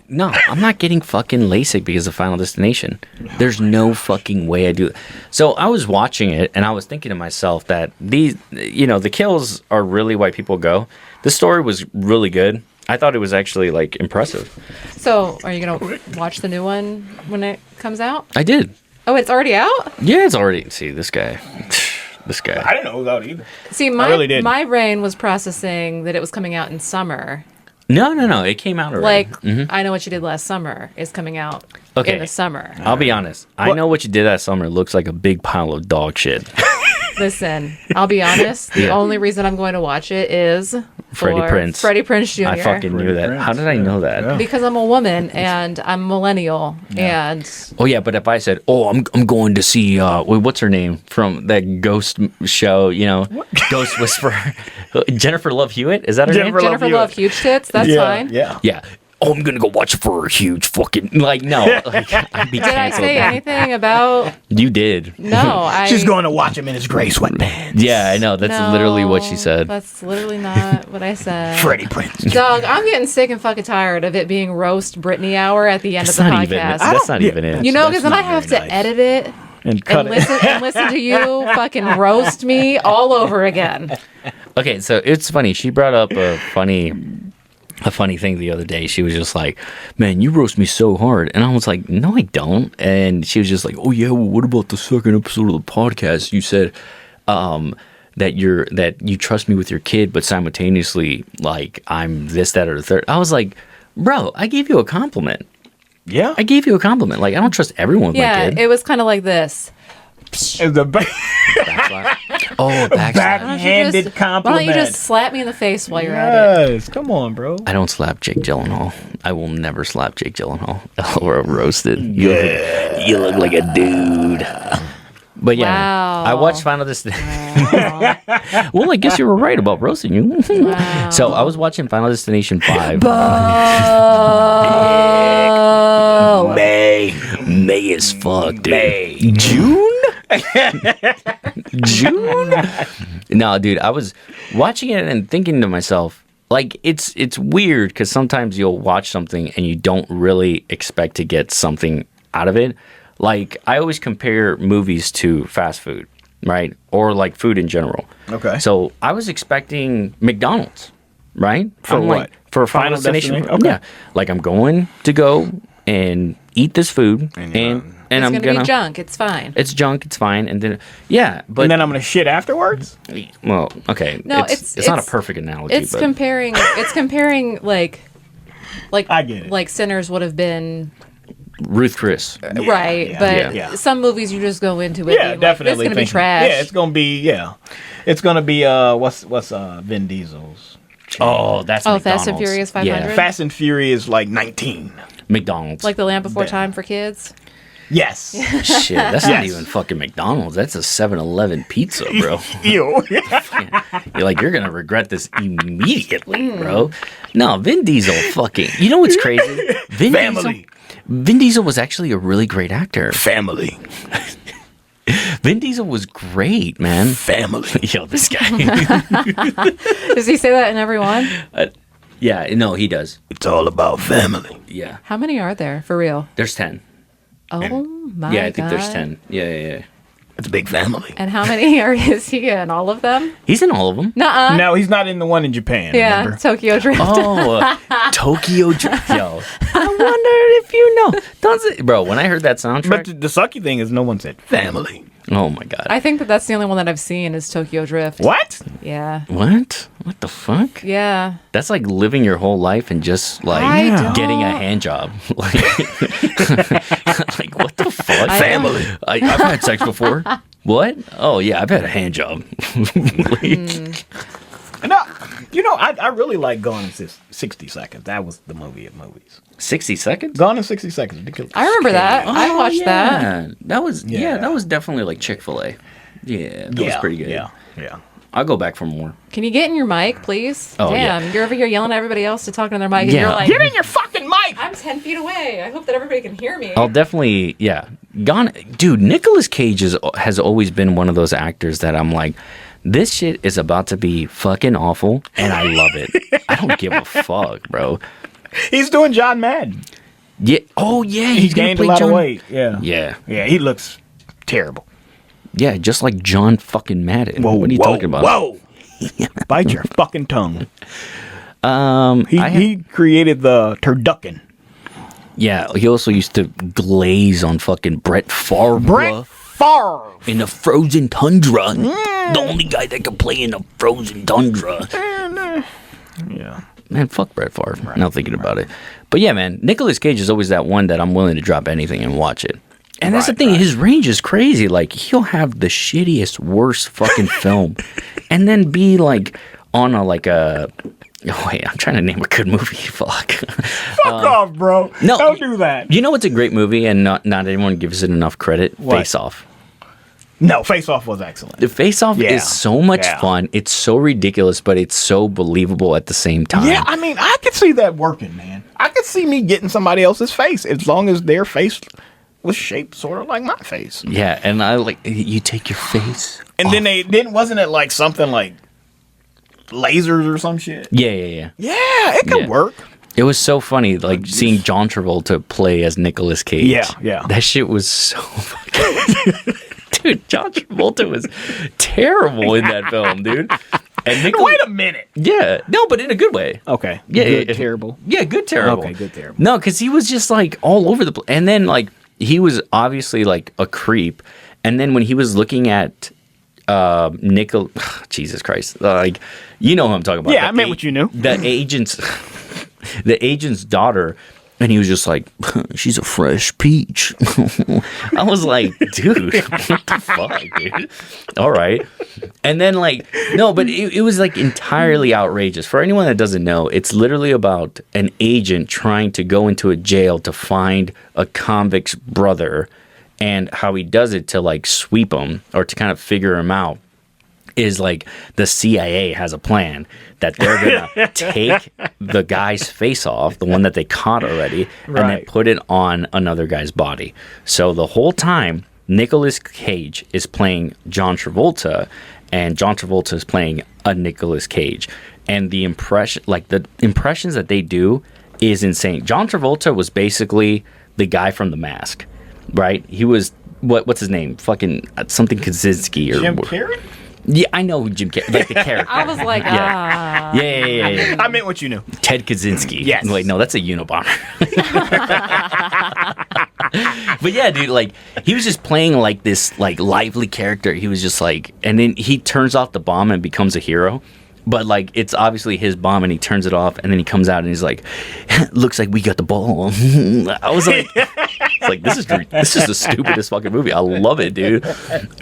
No, I'm not getting fucking LASIK because of Final Destination. There's no fucking way I do it. So I was watching it and I was thinking to myself that these, the kills are really why people go. The story was really good. I thought it was actually like impressive. So, are you gonna watch the new one when it comes out? I did. Oh, it's already out? Yeah, it's already. See, this guy. I didn't know it was out either. See, my brain was processing that it was coming out in summer. No. It came out already. Like, I Know What You Did Last Summer is coming out in the summer. I'll be honest. I Know What You Did Last Summer looks like a big pile of dog shit. Listen, I'll be honest. The only reason I'm going to watch it is Freddie Prinze. Freddie Prinze Jr. I fucking knew that. How did I know that? Yeah. Because I'm a woman and I'm millennial and Oh yeah, but if I said, "Oh, I'm going to see what's her name from that ghost show?" Ghost Whisperer, Jennifer Love Hewitt. Is that her name? Jennifer Love Huge Tits. That's fine. Yeah. Oh, I'm gonna go watch it for a huge fucking no. Like, I'd be Did I canceled. say anything about? You did. No, She's going to watch him in his gray sweatpants. Yeah, I know. That's literally what she said. That's literally not what I said. Freddie Prinze. Dog, I'm getting sick and fucking tired of it being roast Britney hour at the end of the podcast. That's not even it. Because then I have to edit it And cut it. listen to you fucking roast me all over again. Okay, so it's funny. She brought up a funny thing the other day. She was just like, "Man, you roast me so hard," and I was like, "No, I don't." And she was just like, "Oh yeah, well, what about the second episode of the podcast? You said that you trust me with your kid, but simultaneously, like, I'm this, that, or the third." I was like, "Bro, I gave you a compliment. Yeah. I gave you a compliment. Like, I don't trust everyone with my kid." It was kind of like this. The Backslap. Oh, backslap. backhanded compliment. Why don't you just slap me in the face while you're at it? Yes, come on, bro. I don't slap Jake Gyllenhaal. I will never slap Jake Gyllenhaal or roasted. You look like a dude. But yeah, Wow. I watched Final Destination. Well, I guess you were right about roasting you. Wow. So I was watching Final Destination 5. May is fuck, dude. June? No, dude, I was watching it and thinking to myself, like, it's weird because sometimes you'll watch something and you don't really expect to get something out of it. Like, I always compare movies to fast food, right? Or like food in general. Okay. So I was expecting McDonald's, right? For what? Like, for Final Destination. Okay. Yeah. Like, I'm going to go and eat this food and It's I'm gonna be junk. It's fine. It's junk. It's fine. And then, but and then I'm gonna shit afterwards. well, okay. No, it's not a perfect analogy. It's but comparing. It's comparing like I get it. like Sinners would have been Ruth Chris. right, yeah, but yeah. some movies you just go into it. Yeah, being definitely. Like, it's gonna be thinking- trash. Yeah, it's gonna be what's Vin Diesel's? Oh, that's Oh, McDonald's. Fast and Furious 500? Yeah. Fast and Furious like 19. McDonald's. Like The Land Before Yeah. Time for kids. Yes. Shit, that's not Yes. even fucking McDonald's. That's a 7-Eleven pizza, bro. Ew. You're gonna regret this immediately, bro. No, Vin Diesel fucking. You know what's crazy? Family. Vin Diesel was actually a really great actor. Family. Vin Diesel was great, man. Family. Yo, this guy. Does he say that in every one? Yeah, no, he does. It's all about family. Yeah, How many are there for real? there's 10. Oh my god! Yeah, I think there's 10. Yeah. It's a big family. And how many is he in? All of them? He's in all of them. Nuh-uh. No, he's not in the one in Japan. Yeah, remember? Tokyo Drift. Oh, Tokyo Drift. Yo, I wondered if you know. Does it, bro? When I heard that soundtrack, But the sucky thing is, no one said family. oh my god. I think that's the only one that I've seen is Tokyo Drift. What? Yeah. What? What the fuck? Yeah. That's like living your whole life and just like getting a hand job. Like, like what the fuck? Family. I've had sex before. What? Oh yeah, I've had a hand job. No, you know, I really like Gone in 60 Seconds. That was the movie of movies. 60 seconds? Gone in 60 Seconds. I remember that. I watched that. Yeah. That was definitely like Chick-fil-A. Yeah, that was pretty good. Yeah. I'll go back for more. Can you get in your mic, please? Oh, Damn, yeah. you're over here yelling at everybody else to talk in their mic, and Yeah. you're like, Get in your fucking mic! I'm 10 feet away. I hope that everybody can hear me. I'll definitely, dude, Nicolas Cage has always been one of those actors that I'm like, this shit is about to be fucking awful, and I love it. I don't give a fuck, bro. He's doing John Madden. Yeah. Oh, yeah. He's gained a lot of weight. Yeah. Yeah. Yeah, he looks terrible. Yeah, just like John fucking Madden. What are you talking about? Whoa! Bite your fucking tongue. He He created the turducken. Yeah, he also used to glaze on fucking Brett Favre. Brett Favre. In the frozen tundra. The only guy that can play in the frozen tundra. Yeah. Man, fuck Brett Favre. Now thinking about it. But yeah, man, Nicolas Cage is always that one that I'm willing to drop anything and watch it. And that's the thing, his range is crazy. Like, he'll have the shittiest, worst fucking film. And then be like on a oh, wait, I'm trying to name a good movie. Fuck. Fuck off, bro. No, don't do that. You know what's a great movie and not anyone gives it enough credit? What? Face Off. No, Face Off was excellent. The Face Off is so much fun. It's so ridiculous, but it's so believable at the same time. Yeah, I mean, I could see that working, man. I could see me getting somebody else's face as long as their face was shaped sort of like my face. Yeah, and I like, you take your face And off. then wasn't it like something like lasers or some shit? Yeah. Yeah, it could work. It was so funny, like seeing John Travolta play as Nicolas Cage. Yeah. That shit was so fucking... Dude, John Travolta was terrible in that film, dude. And Wait a minute. Yeah. No, but in a good way. Okay. Yeah. Good, terrible. Yeah, good terrible. Okay, good terrible. No, because he was just like all over the place. And then like he was obviously like a creep. And then when he was looking at Jesus Christ, like you know who I'm talking about. Yeah, I meant what you knew. The agent's daughter. And he was just like, she's a fresh peach. I was like, dude, what the fuck, dude? All right. And then like, no, but it was like entirely outrageous. For anyone that doesn't know, it's literally about an agent trying to go into a jail to find a convict's brother, and how he does it to like sweep him or to kind of figure him out is like the CIA has a plan that they're gonna take the guy's face off, the one that they caught already, and then put it on another guy's body. So the whole time, Nicolas Cage is playing John Travolta, and John Travolta is playing a Nicolas Cage. And the impressions that they do is insane. John Travolta was basically the guy from The Mask, right? He was what's his name? Fucking something Kaczynski or Jim Carrey? Yeah, I know Jim Carrey, like the character. I was like, Yeah. I meant what you knew. Ted Kaczynski. Yes. Wait, no, that's a Unabomber. But yeah, dude, like he was just playing like this like lively character. He was just like, and then he turns off the bomb and becomes a hero. But like it's obviously his bomb, and he turns it off, and then he comes out and he's like, "Looks like we got the ball." I was like, "It's like this is the stupidest fucking movie." I love it, dude.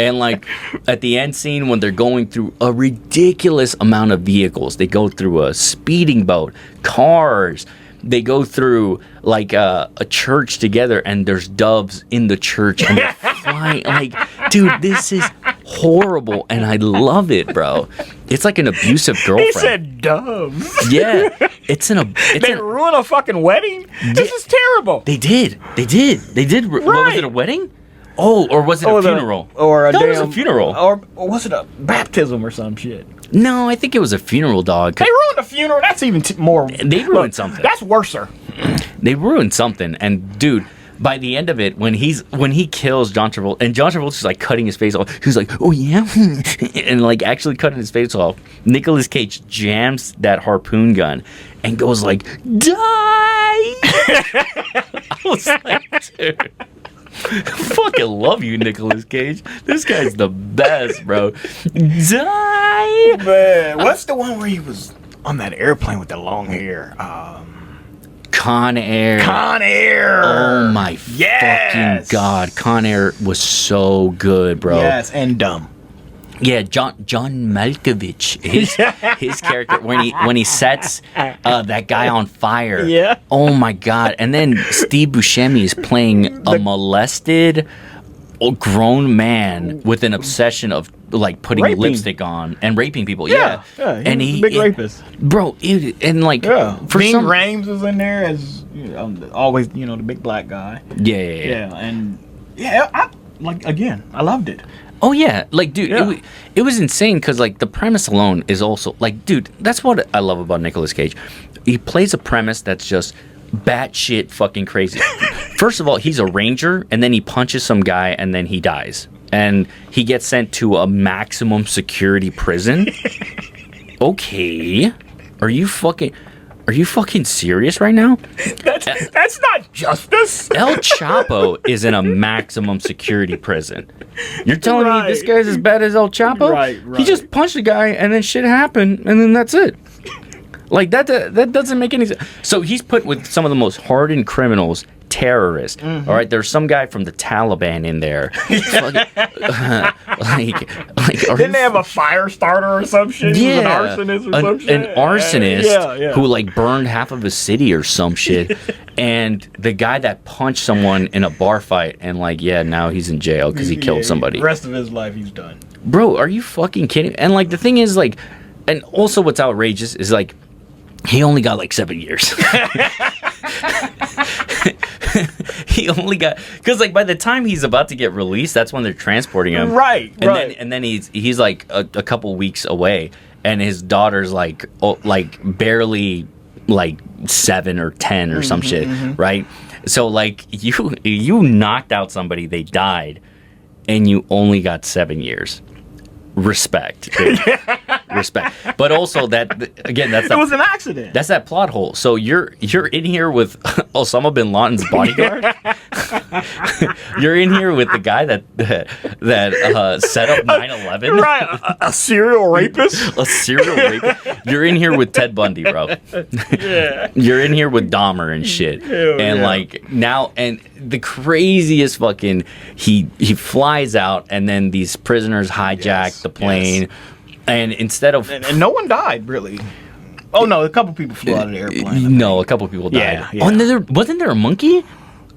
And like at the end scene when they're going through a ridiculous amount of vehicles, they go through a speeding boat, cars. They go through like a church together, and there's doves in the church, and they're flying. Like, dude, this is horrible, and I love it, bro. It's like an abusive girlfriend. He said doves. Yeah, They ruin a fucking wedding? This is terrible. They did. What was it, a wedding? Oh, or was it a funeral? It was a funeral. Or was it a baptism or some shit? No, I think it was a funeral, dog. They ruined a funeral. That's even more. They ruined something. That's worser. They ruined something, and dude, by the end of it, when he kills John Travolta, and John Travolta's just like cutting his face off, he's like, oh yeah, and like actually cutting his face off. Nicolas Cage jams that harpoon gun and goes like, die. I was like, dude, fucking love you, Nicolas Cage. This guy's the best, bro. Die. Man, what's the one where he was on that airplane with the long hair? Con Air. Con Air. Oh my fucking god. Con Air was so good, bro. Yes, and dumb. Yeah, John Malkovich, his character when he sets that guy on fire. Yeah. Oh my god! And then Steve Buscemi is playing a molested grown man with an obsession of like putting lipstick on and raping people. Yeah. And he's a big rapist, bro. And like, for Ving Rhames was in there as always, the big black guy. Yeah. And I loved it. Oh yeah, like dude, it was insane because like the premise alone is also like, dude, that's what I love about Nicolas Cage. He plays a premise that's just batshit fucking crazy. First of all, he's a ranger, and then he punches some guy, and then he dies, and he gets sent to a maximum security prison. Okay, are you fucking serious right now? That's not justice. El Chapo is in a maximum security prison. You're telling me this guy's as bad as El Chapo? Right. He just punched a guy and then shit happened and then that's it. Like that doesn't make any sense. So he's put with some of the most hardened criminals, terrorists. Mm-hmm. All right, there's some guy from the Taliban in there. Didn't they have a fire starter or some shit? Yeah, he was an arsonist or some shit. An arsonist who like burned half of a city or some shit. And the guy that punched someone in a bar fight and now he's in jail because he killed somebody. The rest of his life he's done. Bro, are you fucking kidding? And like the thing is like, and also what's outrageous is like, he only got like 7 years. He only got, because like by the time he's about to get released, that's when they're transporting him. Right. And then he's like a couple weeks away, and his daughter's like barely like 7 or 10 or some shit, right? So like you knocked out somebody, they died, and you only got 7 years. Respect. Respect. But also that again, it was an accident. That's that plot hole. So you're in here with Osama bin Laden's bodyguard. You're in here with the guy that set up 9/11. Right, a serial rapist. A serial rapist. You're in here with Ted Bundy, bro. Yeah. You're in here with Dahmer and shit. Like now, and the craziest fucking he flies out, and then these prisoners hijack the plane. And instead of... And no one died, really. Oh, no, a couple people flew out of the airplane. No, a couple people died. Yeah. Oh, wasn't there a monkey?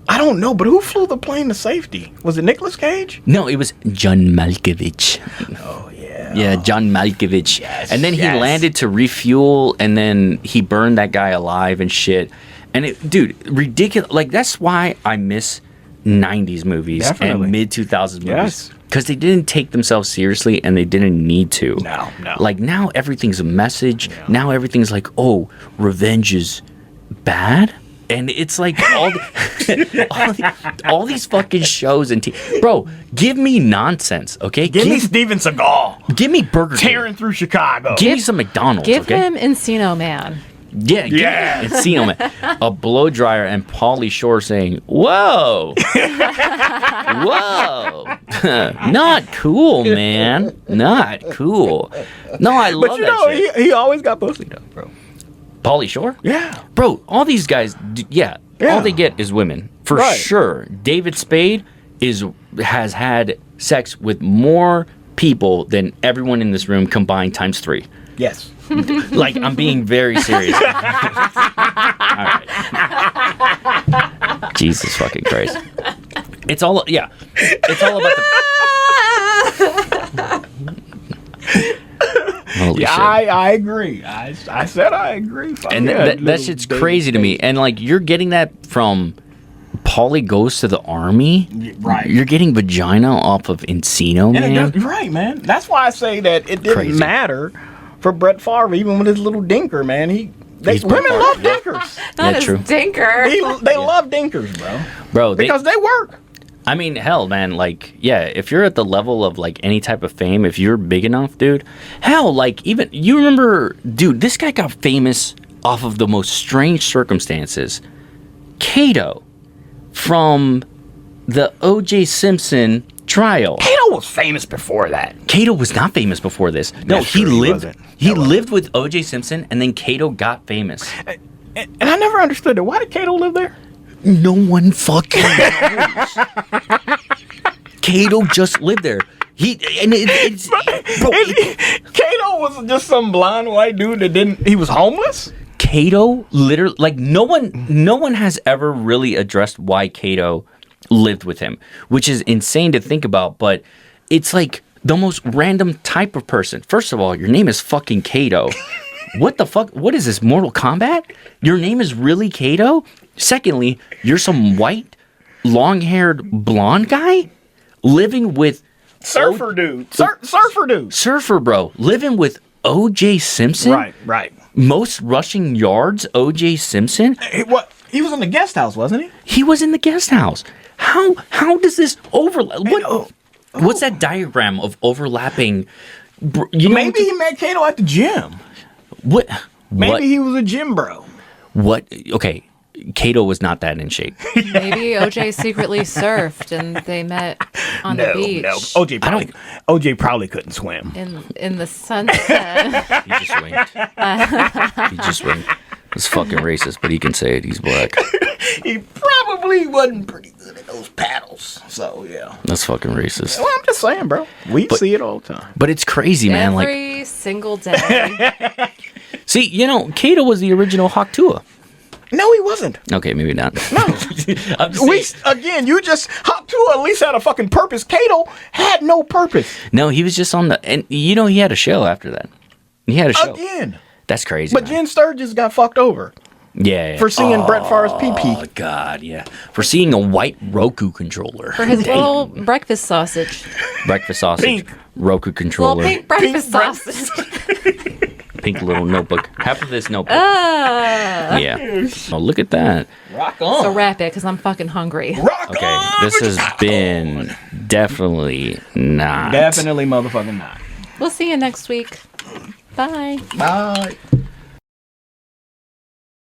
I don't know, but who flew the plane to safety? Was it Nicolas Cage? No, it was John Malkovich. Oh, yeah. Yeah, John Malkovich. Yes, and then he landed to refuel, and then he burned that guy alive and shit. And dude, ridiculous. Like, that's why I miss 90s movies and mid-2000s movies. Yes. Because they didn't take themselves seriously, and they didn't need to. No. Like, now everything's a message. Yeah. Now everything's like, oh, revenge is bad? And it's like all these fucking shows and bro, give me nonsense, okay? Give me Steven Seagal. Give me Burger King. Tearing through Chicago. Give me some McDonald's. Give him Encino Man. Yeah. Encino Man. A blow dryer and Pauly Shore saying, "Whoa, whoa, not cool, man, not cool." No, I love that shit. He always got pussy though, bro. Pauly Shore? Yeah. Bro, all these guys, all they get is women. For sure. David Spade has had sex with more people than everyone in this room combined times 3. Yes. Like, I'm being very serious. All right. Jesus fucking Christ. It's all about the... Holy shit. I agree. I said I agree. And that shit's crazy to me. And like, you're getting that from Pauly Goes to the Army. Right. You're getting vagina off of Encino Man. Right, man. That's why I say that it didn't matter for Brett Favre, even with his little dinker, man. He Women love dinkers. Not as true. dinker. They love dinkers, bro. Bro, Because they work. I mean, hell, man, like, yeah, if you're at the level of, like, any type of fame, if you're big enough, dude, hell, like, even, you remember, dude, this guy got famous off of the most strange circumstances. Kato from the O.J. Simpson trial. Kato was famous before that. Kato was not famous before this. No, That's true, he lived with O.J. Simpson, and then Kato got famous. And I never understood it. Why did Kato live there? No one fucking knows. Kato just lived there. Kato was just some blonde white dude that he was homeless? Kato literally, like, no one has ever really addressed why Kato lived with him, which is insane to think about, but it's like the most random type of person. First of all, your name is fucking Kato. What the fuck? What is this, Mortal Kombat? Your name is really Kato? Secondly, you're some white, long-haired, blonde guy living with... Surfer dude. Surfer dude. Surfer, bro. Living with O.J. Simpson? Right. Most rushing yards, O.J. Simpson? He was in the guest house, wasn't he? He was in the guest house. How does this overlap? What's that diagram of overlapping? Maybe he met Kato at the gym. What? Maybe he was a gym bro. What? Okay. Kato was not that in shape. Maybe OJ secretly surfed and they met on the beach. No, OJ probably couldn't swim. In the sunset. He just winked. It's fucking racist, but he can say it. He's black. He probably wasn't pretty good at those paddles. So, yeah. That's fucking racist. Well, I'm just saying, bro. We see it all the time. But it's crazy, man. Every single day. See, Kato was the original Hawk-Tua. No, he wasn't. Okay, maybe not. No. Hawk-Tua at least had a fucking purpose. Kato had no purpose. No, he was just on and he had a show after that. He had a show. Again. That's crazy. But Jen Sturgis got fucked over. Yeah. For seeing Brett Favre's pee-pee. Oh, God, yeah. For seeing a white Roku controller. For his little breakfast sausage. Breakfast sausage. Pink. Roku controller. Little pink breakfast sausage. Pink little notebook. Half of this notebook. Yeah. Oh, look at that. Rock on. So wrap it, because I'm fucking hungry. Rock on. Okay, this has been definitely not. Definitely motherfucking not. We'll see you next week. Bye. Bye.